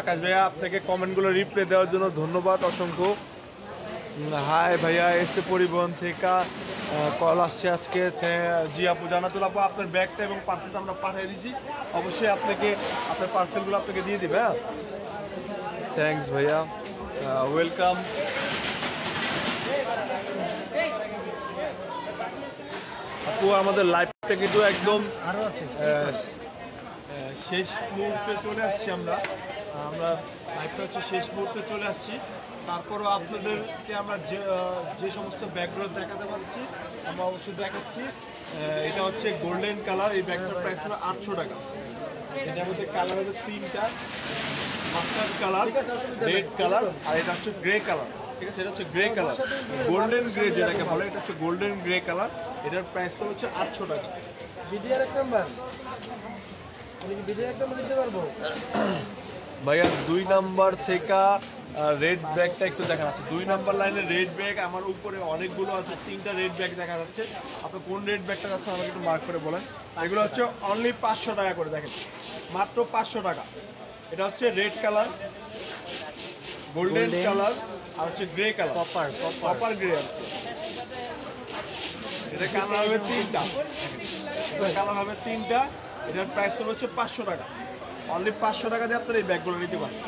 Speaker 3: আকাশ ভাইয়া আপনাকে কমেন্টগুলো রিপ্লাই দেওয়ার জন্য ধন্যবাদ অসংখ্য। হাই ভাইয়া এসে পরিবহন থেকে কল আসছে আজকে। জি আপু জানাতুল আপু আপনার ব্যাগটা এবং পার্সেলটা আমরা পাঠিয়ে দিয়েছি, অবশ্যই আপনাকে আপনার পার্সেলগুলো আপনাকে দিয়ে দিবে। হ্যাঁ থ্যাংকস ভাইয়া, ওয়েলকাম। আপু আমাদের লাইভটা কিন্তু একদম শেষ মুহূর্তে চলে আসছি। আমরা লাইভটা হচ্ছে শেষ মুহূর্তে চলে আসছি। তারপরও আপনাদেরকে আমরা যে সমস্ত ব্যাগগুলো দেখাতে পারছি আমরা অবশ্যই দেখাচ্ছি। এটা হচ্ছে গোল্ডেন কালার, এই ব্যাগটার প্রাইস হলো 800 টাকা। এটার মধ্যে কালার হবে 3টা, মাস্টার্ড কালার, রেড কালার, আর এটা হচ্ছে গ্রে কালার। ঠিক আছে, এটা হচ্ছে গ্রে কালার, গোল্ডেন গ্রে যেটাকে বলে, এটা হচ্ছে গোল্ডেন গ্রে কালার। এটার প্রাইস হচ্ছে 800 টাকা। ভাইয়া 2 নাম্বার থেকে রেড ব্যাগটা একটু দেখা যাচ্ছে। 2 নাম্বার লাইনে রেড ব্যাগ আমার উপরে অনেকগুলো আছে, 3টা রেড ব্যাগ দেখা যাচ্ছে। আপনি কোন রেড ব্যাগটা যাচ্ছে আমাকে একটু মার্ক করে বলেন। এগুলো হচ্ছে অনলি 500 টাকা করে, দেখেন মাত্র 500 টাকা। এটা হচ্ছে রেড কালার, গোল্ডেন কালার, আর হচ্ছে গ্রে কালার, কপার গ্রে। এটা কালার হবে 3টা, এটা কালার হবে 3টা। এটার প্রাইস হচ্ছে 500 টাকা। অনলি 500 টাকা দিয়ে আপনারা এই ব্যাগগুলো নিতে পারেন।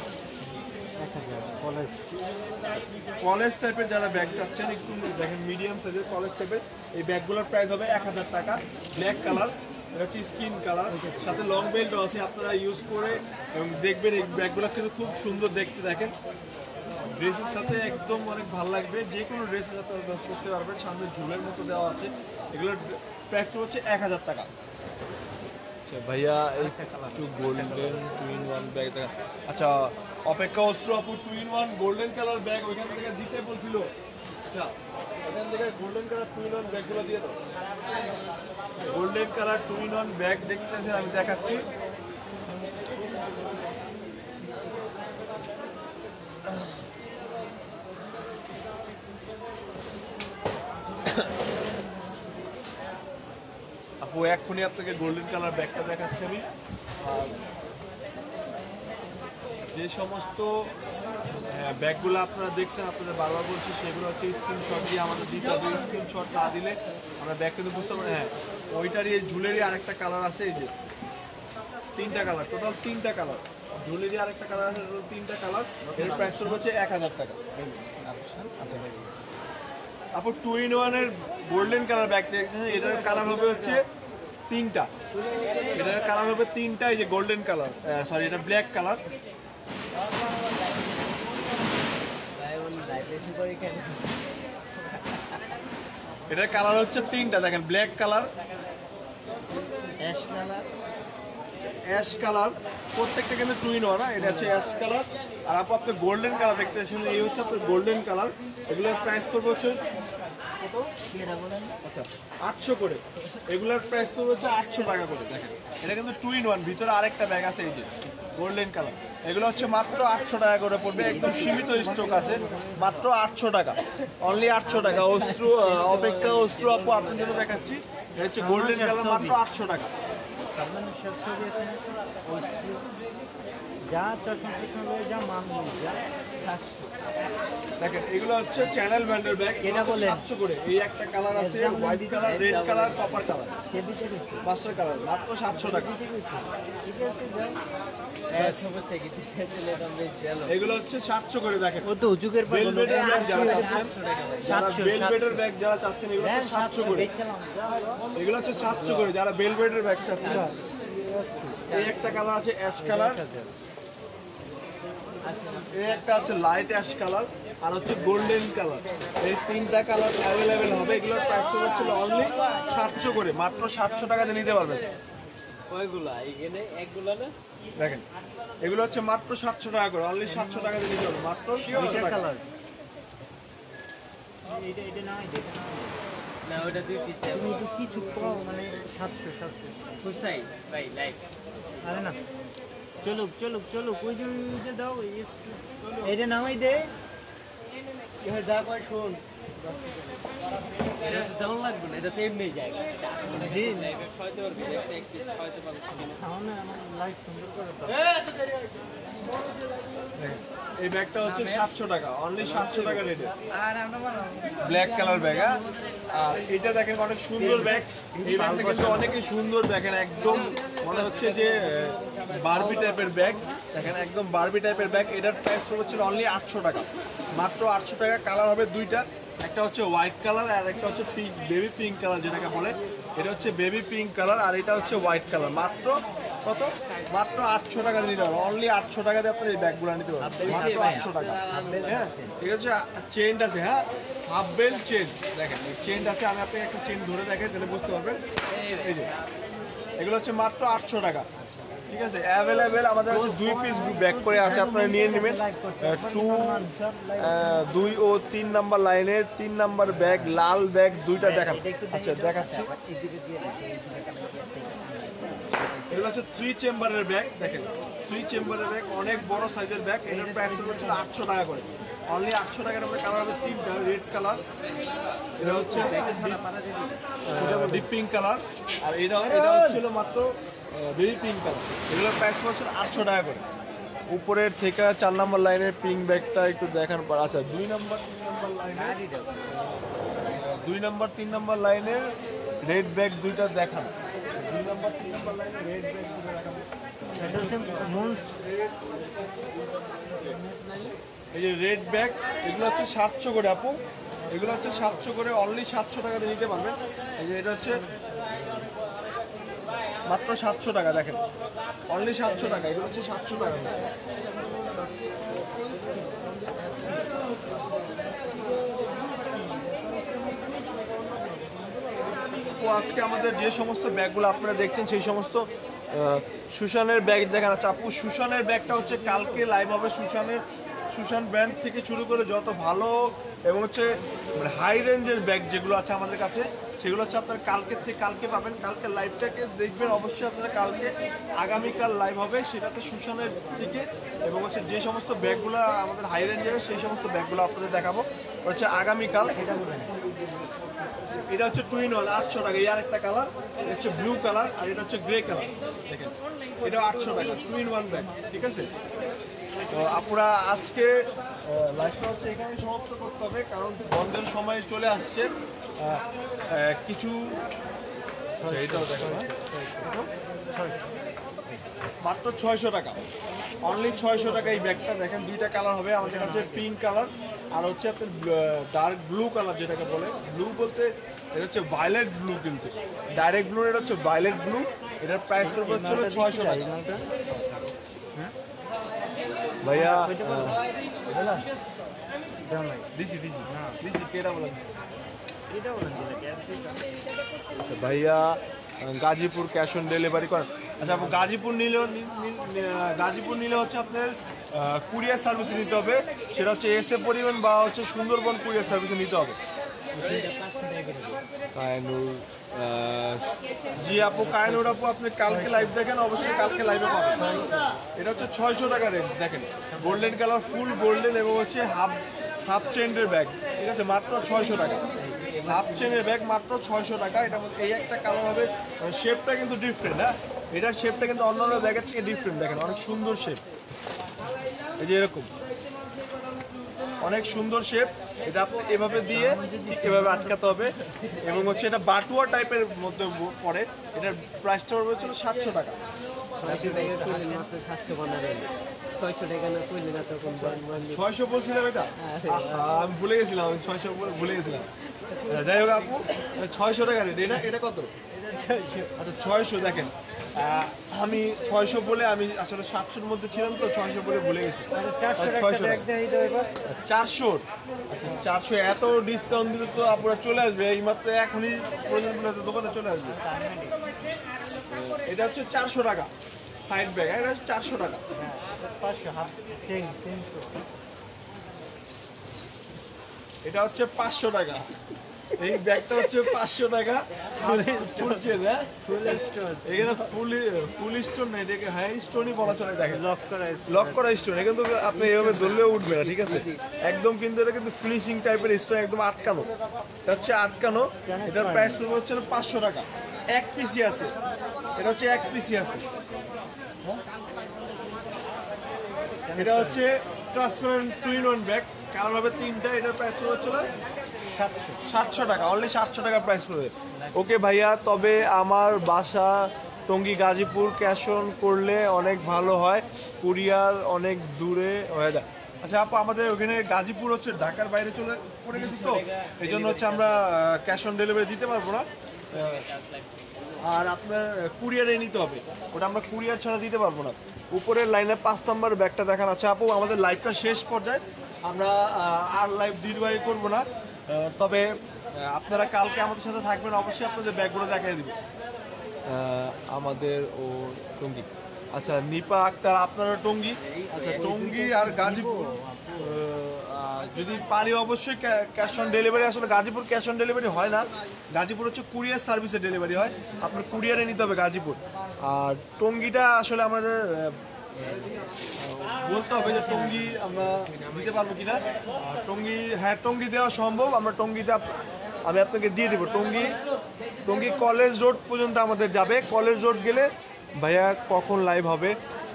Speaker 3: কলেজ টাইপের যারা ব্যাগ চাচ্ছেন, একটু দেখেন মিডিয়াম সাইজের কলেজ টাইপের, এই ব্যাগগুলোর প্রাইস হবে 1000 টাকা। ব্ল্যাক কালার, এটা হচ্ছে স্কিন কালার, সাথে লং বেল্টও আছে। আপনারা ইউজ করে এবং দেখবেন এই ব্যাগগুলো কিন্তু খুব সুন্দর দেখতে। দেখেন ড্রেসের সাথে একদম অনেক ভালো লাগবে, যে কোনো ড্রেসের সাথে করতে পারবেন। সামনে ঝুলের মতো দেওয়া আছে। এগুলোর প্রাইস হচ্ছে 1000 টাকা। আচ্ছা ভাইয়া একটু golden two in one bag দেখা। আচ্ছা অপেক্ষা অস্ত্র আপু two in one golden colour bag ওইখান থেকে দিতে বলছিল। আচ্ছা এখান থেকে golden colour two in one ব্যাগগুলো দিয়ে দাও। Golden colour two in one bag দেখতেছেন আমি দেখাচ্ছি। আপু এক্ষুনি আপনাকে গোল্ডেন কালার ব্যাগটা দেখাচ্ছি আমি। আর যে সমস্ত ব্যাগগুলো আপনারা দেখছেন আপনাদের বারবার বলছি সেগুলো হচ্ছে স্ক্রিনশট দিয়ে আমাদের দিতে হবে। স্ক্রিনশট না দিলে আমরা ব্যাগ কিন্তু বুঝতে পারি। হ্যাঁ ওইটারই ঝুলেরই আরেকটা কালার আছে, এই যে 3টা কালার, টোটাল 3টা কালার। ঝুলেরই আরেকটা কালার আছে, টোটাল 3টা কালার। এর প্রাইস হচ্ছে 1000 টাকা। আপু টু ইন ওয়ানের গোল্ডেন কালার ব্যাগ দেখছেন, এটার কালার হবে হচ্ছে 3টা। এটার কালার হবে 3টা, এই যে গোল্ডেন কালার, সরি এটা ব্ল্যাক কালার। এটার কালার হচ্ছে 3টা, দেখেন ব্ল্যাক কালার, অ্যাশ কালার, প্রত্যেকটা কিন্তু টু ইন ওয়ান। এটা হচ্ছে অ্যাশ কালার। আর আপু আপনি গোল্ডেন কালার দেখতেছেন, এই হচ্ছে আপনার গোল্ডেন কালার। এগুলোর প্রাইস করবে হচ্ছে কত? আচ্ছা 800 করে। এগুলোর প্রাইস করবে হচ্ছে 800 টাকা করে। দেখেন এটা কিন্তু টু ইন ওয়ান, ভিতরে আরেকটা ব্যাগ আছে, এই যে গোল্ডেন কালার। এগুলো হচ্ছে মাত্র 800 টাকা করে পড়বে, একদম সীমিত স্টক আছে, মাত্র 800 টাকা, অনলি 800 টাকা। অস্ত্র অপেক্ষা অস্ত্র আপু আপনার জন্য দেখাচ্ছি, এটা হচ্ছে গোল্ডেন কালার, মাত্র 800 টাকা।
Speaker 1: যা চশমা চশমা যা মাল যা 700।
Speaker 3: দেখেন এগুলো হচ্ছে চ্যানেল ব্র্যান্ডের ব্যাগ, এটা বলে 700 করে। এই একটা কালার আছে white colour, red colour, copper colour, master colour, মাত্র 700 টাকা। এগুলো হচ্ছে 700 করে। দেখেন
Speaker 1: ও তো যুগের পর
Speaker 3: বেলভেটের ব্যাগ যারা চাচ্ছেন, যারা বেলভেটের ব্যাগ যারা চাচ্ছেন, এগুলো হচ্ছে 700 করে। এগুলো হচ্ছে 700 করে যারা বেলভেটের ব্যাগ চাচ্ছেন। এই একটা কালার আছে অ্যাশ কালার, এই একটা আছে লাইট অ্যাশ কালার, আর হচ্ছে গোল্ডেন কালার। এই 3টা কালার অ্যাভেলেবেল হবে। এগুলোর প্রাইস হচ্ছে অনলি 700 করে, মাত্র 700 টাকাতে নিতে পারবেন। দেখেন এগুলো হচ্ছে মাত্র 700 টাকা করে, অনলি 700 টাকাতে নিতে পারবেন, মাত্র 700 টাকা।
Speaker 2: না ওটা দুই পিস
Speaker 1: তুমি একটু কিছু কম মানে 700
Speaker 2: খুশাই ভাই লাইক।
Speaker 1: আরে না চলুক চলুক চলুক, ওই যে ওইটা দাও, এইটা নামাই দে।
Speaker 2: যা কয় শোন, এটা দাম লাগবে না, এটা তো এমনি যায়।
Speaker 3: এই ব্যাগটা হচ্ছে 700 টাকা, অনলি 700 টাকা রেটে, ব্ল্যাক কালার ব্যাগ। আর এটা দেখেন অনেক সুন্দর ব্যাগ। এই ব্যাগটা কিন্তু অনেকই সুন্দর, দেখেন একদম মনে হচ্ছে যে বারবি টাইপের ব্যাগ। দেখেন একদম বারবি টাইপের ব্যাগ। এটার প্রাইস হচ্ছে অনলি 800 টাকা, মাত্র 800 টাকা। কালার হবে দুইটা, একটা হচ্ছে হোয়াইট কালার আর একটা হচ্ছে পিঙ্ক, বেবি পিঙ্ক কালার যেটাকে বলে। এটা হচ্ছে বেবি পিঙ্ক কালার আর এটা হচ্ছে হোয়াইট কালার। মাত্র কত? মাত্র 800 টাকা নিতে পারবেন, অনলি 800 টাকা দিয়ে আপনি এই ব্যাগগুলো নিতে পারবেন, মাত্র 800 টাকা। হ্যাঁ ঠিক আছে, চেন আছে, হ্যাঁ হাফ বেল্ট চেন। দেখেন এই চেন আছে, আমি আপনাকে একটা চেন ধরে দেখেন তাহলে বুঝতে পারবেন। এই যে এগুলো হচ্ছে মাত্র 800 টাকা। ঠিক আছে, অ্যাভেলেবেল আমাদের কাছে 2 পিস ব্যাগ করে আছে, আপনারা নিয়ে নেবেন। 2 ও 3 নাম্বার লাইনের 3 নাম্বার ব্যাগ, লাল ব্যাগ দুইটা দেখান। আচ্ছা দেখাচ্ছি, এগুলো হচ্ছে 3 চেম্বারের ব্যাগ। দেখেন 3 চেম্বারের ব্যাগ, অনেক বড় সাইজের ব্যাগ। এটার প্রাইস হচ্ছে 800 টাকা করে, অনলি 800 টাকার মধ্যে। কালার হবে 3টা, রেড কালার, এটা হচ্ছে ডিপ পিঙ্ক কালার, আর এটা হচ্ছিল মাত্র বেবি পিঙ্ক কালার। এগুলোর প্রাইস হচ্ছে 800 টাকা করে। উপরের থেকে 4 নাম্বার লাইনের পিঙ্ক ব্যাগটা একটু দেখার পর, আচ্ছা 2 নাম্বার 3 নাম্বার লাইনের রেড ব্যাগ দুইটা দেখান। 2 নাম্বার 3 নাম্বার লাইনের রেড ব্যাগ দুটো দেখান। এই যে রেড ব্যাগ, এগুলো হচ্ছে 700 করে আপু, এগুলো হচ্ছে 700 করে, অনলি 700 টাকাতে নিতে পারবেন। এই যে এটা হচ্ছে মাত্র 700 টাকা। দেখেন অনলি 700 টাকা, এগুলো হচ্ছে 700 টাকা। ও আজকে আমাদের যে সমস্ত ব্যাগগুলো আপনারা দেখছেন সেই সমস্ত সুশানের ব্যাগ দেখানো আছে আপু। সুশানের ব্যাগটা হচ্ছে কালকে লাইভ হবে। সুশান ব্র্যান্ড থেকে শুরু করে যত ভালো এবং হচ্ছে মানে হাই রেঞ্জের ব্যাগ যেগুলো আছে আমাদের কাছে, সেগুলো হচ্ছে আপনারা কালকে পাবেন। কালকে লাইভটাকে দেখবেন অবশ্যই আপনারা। কালকে আগামীকাল লাইভ হবে, সেটাতে সুশানের থেকে এবং হচ্ছে যে সমস্ত ব্যাগগুলো আমাদের হাই রেঞ্জের সেই সমস্ত ব্যাগগুলো আপনাদের দেখাবো হচ্ছে আগামীকাল। এটা হচ্ছে টুইন ওয়ান 800 টাকা। এই আরেকটা কালার, এটা হচ্ছে ব্লু কালার, আর এটা হচ্ছে গ্রে কালার। দেখেন এটা 800 টাকা টুইন ওয়ান ব্যাগ, ঠিক আছে। তো আপনারা আজকে লাইভটা হচ্ছে এখানে সমাপ্ত করতে হবে, কারণ বন্ধের সময় চলে আসছে। কিছু এইটাও দেখো মাত্র 600 টাকা, অনলি 600 টাকা এই ব্যাগটা। দেখেন দুইটা কালার হবে আমাদের কাছে, পিঙ্ক কালার আর হচ্ছে আপনার ডার্ক ব্লু কালার, যেটাকে বলে ব্লু বলতে এটা হচ্ছে ভায়োলেট ব্লু, কিন্তু ডাইরেক্ট ব্লু এটা হচ্ছে ভায়োলেট ব্লু। এটার প্রাইস পড়বে হচ্ছে 600 টাকা। ভাইয়া আচ্ছা ভাইয়া গাজীপুর ক্যাশ অন ডেলিভারি করেন। আচ্ছা আপু গাজীপুর নিলে হচ্ছে আপনার কুরিয়ার সার্ভিসে নিতে হবে, সেটা হচ্ছে এসএ পরিবহন বা হচ্ছে সুন্দরবন কুরিয়ার সার্ভিসে নিতে হবে। কায়নুর জি আপু, কায়নুর আপু আপনি কালকে লাইভ দেখেন, অবশ্যই কালকে লাইভে পাবেন। এটা হচ্ছে 600 টাকা রেঞ্জ। দেখেন গোল্ডেন কালার, ফুল গোল্ডেন এবং হচ্ছে হাফ চেনের ব্যাগ, ঠিক আছে, মাত্র 600 টাকা। হাফ চেনের ব্যাগ মাত্র 600 টাকা। এটার মধ্যে এই একটা কালার হবে, শেপটা কিন্তু ডিফারেন্ট। হ্যাঁ এটার শেপটা কিন্তু অন্যান্য ব্যাগের থেকে ডিফারেন্ট। দেখেন অনেক সুন্দর শেপ, এই যে এরকম অনেক সুন্দর শেপ। এটা আপনি এভাবে দিয়ে এভাবে আটকাতে হবে এবং হচ্ছে এটা বাটুয়া টাইপের মধ্যে পড়ে। এটার প্রাইসটা পড়বে হচ্ছে 700 টাকা। 600 বলছিলাম, এটা আমি ভুলে গেছিলাম, আমি 600 ভুলে গেছিলাম। যাই হোক আপু 600 টাকা রেট। এটা কত? আচ্ছা 600। দেখেন আমি 600 বলে, আমি আসলে 700-র মধ্যে ছিলাম তো 600 বলে ভুলে গেছি। 600 400। আচ্ছা 400 এত ডিসকাউন্ট দিলে তো আপনারা চলে আসবে এই মাত্র, এখনই প্রয়োজন দোকানে চলে আসবে। এটা হচ্ছে 400 টাকা সাইড ব্যাগ, এটা হচ্ছে 400 টাকা। এটা হচ্ছে 500 টাকা। এই ব্যাগটা হচ্ছে 500 টাকা। এখানে ফুল স্টোন না, এটাকে হাই স্টোনই বলা চলে। দেখেন লক করা স্টোন, কিন্তু আপনি এইভাবে ধরলেও উঠবে না, ঠিক আছে একদম। কিন্তু এটা কিন্তু ফিনিশিং টাইপের স্টোন, একদম আটকানো। এটা হচ্ছে আটকানো। এটার প্রাইস পড়বে হচ্ছে 500 টাকা। এক পিসি আছে, এটা হচ্ছে এক পিসি আছে। এটা হচ্ছে transparent twin one bag, colour হবে 3টা। এটার প্রাইস পড়বে হচ্ছে 700 টাকা, অনলি 700 টাকা প্রাইস পড়বে। ওকে ভাইয়া, তবে আমার বাসা টঙ্গী গাজীপুর, ক্যাশ অন করলে অনেক ভালো হয়, কুরিয়ার অনেক দূরে হয়ে যায়। আচ্ছা আপু আমাদের ওখানে গাজীপুর হচ্ছে ঢাকার বাইরে চলে পড়ে গেছি, তো এই জন্য হচ্ছে আমরা ক্যাশ অন ডেলিভারি দিতে পারবো না। আর আপনার কুরিয়ারে নিতে হবে, ওটা আমরা কুরিয়ার ছাড়া দিতে পারবো না। উপরের লাইনে 5 নম্বর ব্যাগটা দেখানো আছে আপু। আমাদের লাইভটা শেষ পর্যায়ে, আমরা আর লাইভ দীর্ঘায়ু করবো না। তবে আপনারা কালকে আমাদের সাথে থাকবেন, অবশ্যই আপনাদের ব্যাগগুলো দেখাই দেবেন। আমাদের ও টঙ্গী। আচ্ছা নিপা আক্তার, আপনারা টঙ্গী। আচ্ছা টঙ্গী আর গাজীপুর যদি পারি অবশ্যই ক্যাশ অন ডেলিভারি। আসলে গাজীপুর ক্যাশ অন ডেলিভারি হয় না, গাজীপুর হচ্ছে কুরিয়ার সার্ভিসে ডেলিভারি হয়, আপনার কুরিয়ারে নিতে হবে গাজীপুর। আর টঙ্গীটা আসলে আমাদের বলতে হবে যে টঙ্গী আমরা দিতে পারবো কিনা। টঙ্গী, হ্যাঁ টঙ্গী দেওয়া সম্ভব, আমরা টঙ্গীটা আমি আপনাকে দিয়ে দেবো। টঙ্গী কলেজ রোড পর্যন্ত আমাদের যাবে। কলেজ রোড গেলে ভাইয়া কখন লাইভ হবে?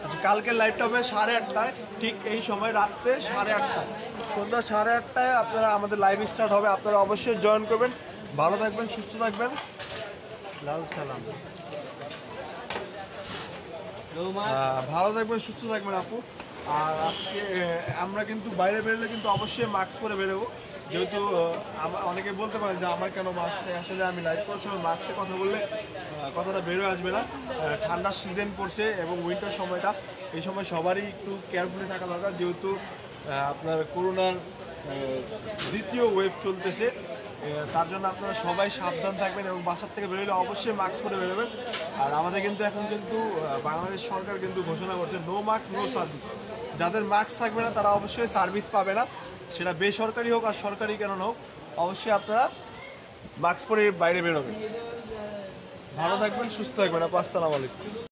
Speaker 3: আচ্ছা কালকের লাইভটা হবে 8:30টায়, ঠিক এই সময় রাত্রে 8:30টায়, সন্ধ্যা 8:30টায় আপনারা আমাদের লাইভ স্টার্ট হবে। আপনারা অবশ্যই জয়েন করবেন। ভালো থাকবেন, সুস্থ থাকবেন। লাল সালাম। ভালো থাকবেন, সুস্থ থাকবেন আপু। আর আজকে আমরা কিন্তু বাইরে বেরোলে কিন্তু অবশ্যই মাস্ক পরে বেরোবো, যেহেতু অনেকে বলতে পারেন যে আমার কেন মাস্ক নেই। আসলে আমি লাইভ করার সময় মাস্কে কথা বললে কথাটা বেরোয় আসবে না। ঠান্ডার সিজন পড়ছে এবং উইন্টার সময়টা, এই সময় সবারই একটু কেয়ারফুলি থাকা দরকার, যেহেতু আপনার করোনার দ্বিতীয় ওয়েভ চলতেছে। তার জন্য আপনারা সবাই সাবধান থাকবেন এবং বাসার থেকে বেরোলে অবশ্যই মাস্ক পরে বেরোবেন। আর আমাদের কিন্তু এখন কিন্তু বাংলাদেশ সরকার কিন্তু ঘোষণা করছে নো মাস্ক নো সার্ভিস। যাদের মাস্ক থাকবে না তারা অবশ্যই সার্ভিস পাবে না, সেটা বেসরকারি হোক আর সরকারি কেন হোক, অবশ্যই আপনারা মাস্ক পরে বাইরে বেরোবেন। ভালো থাকবেন, সুস্থ থাকবেন। আসসালামু আলাইকুম।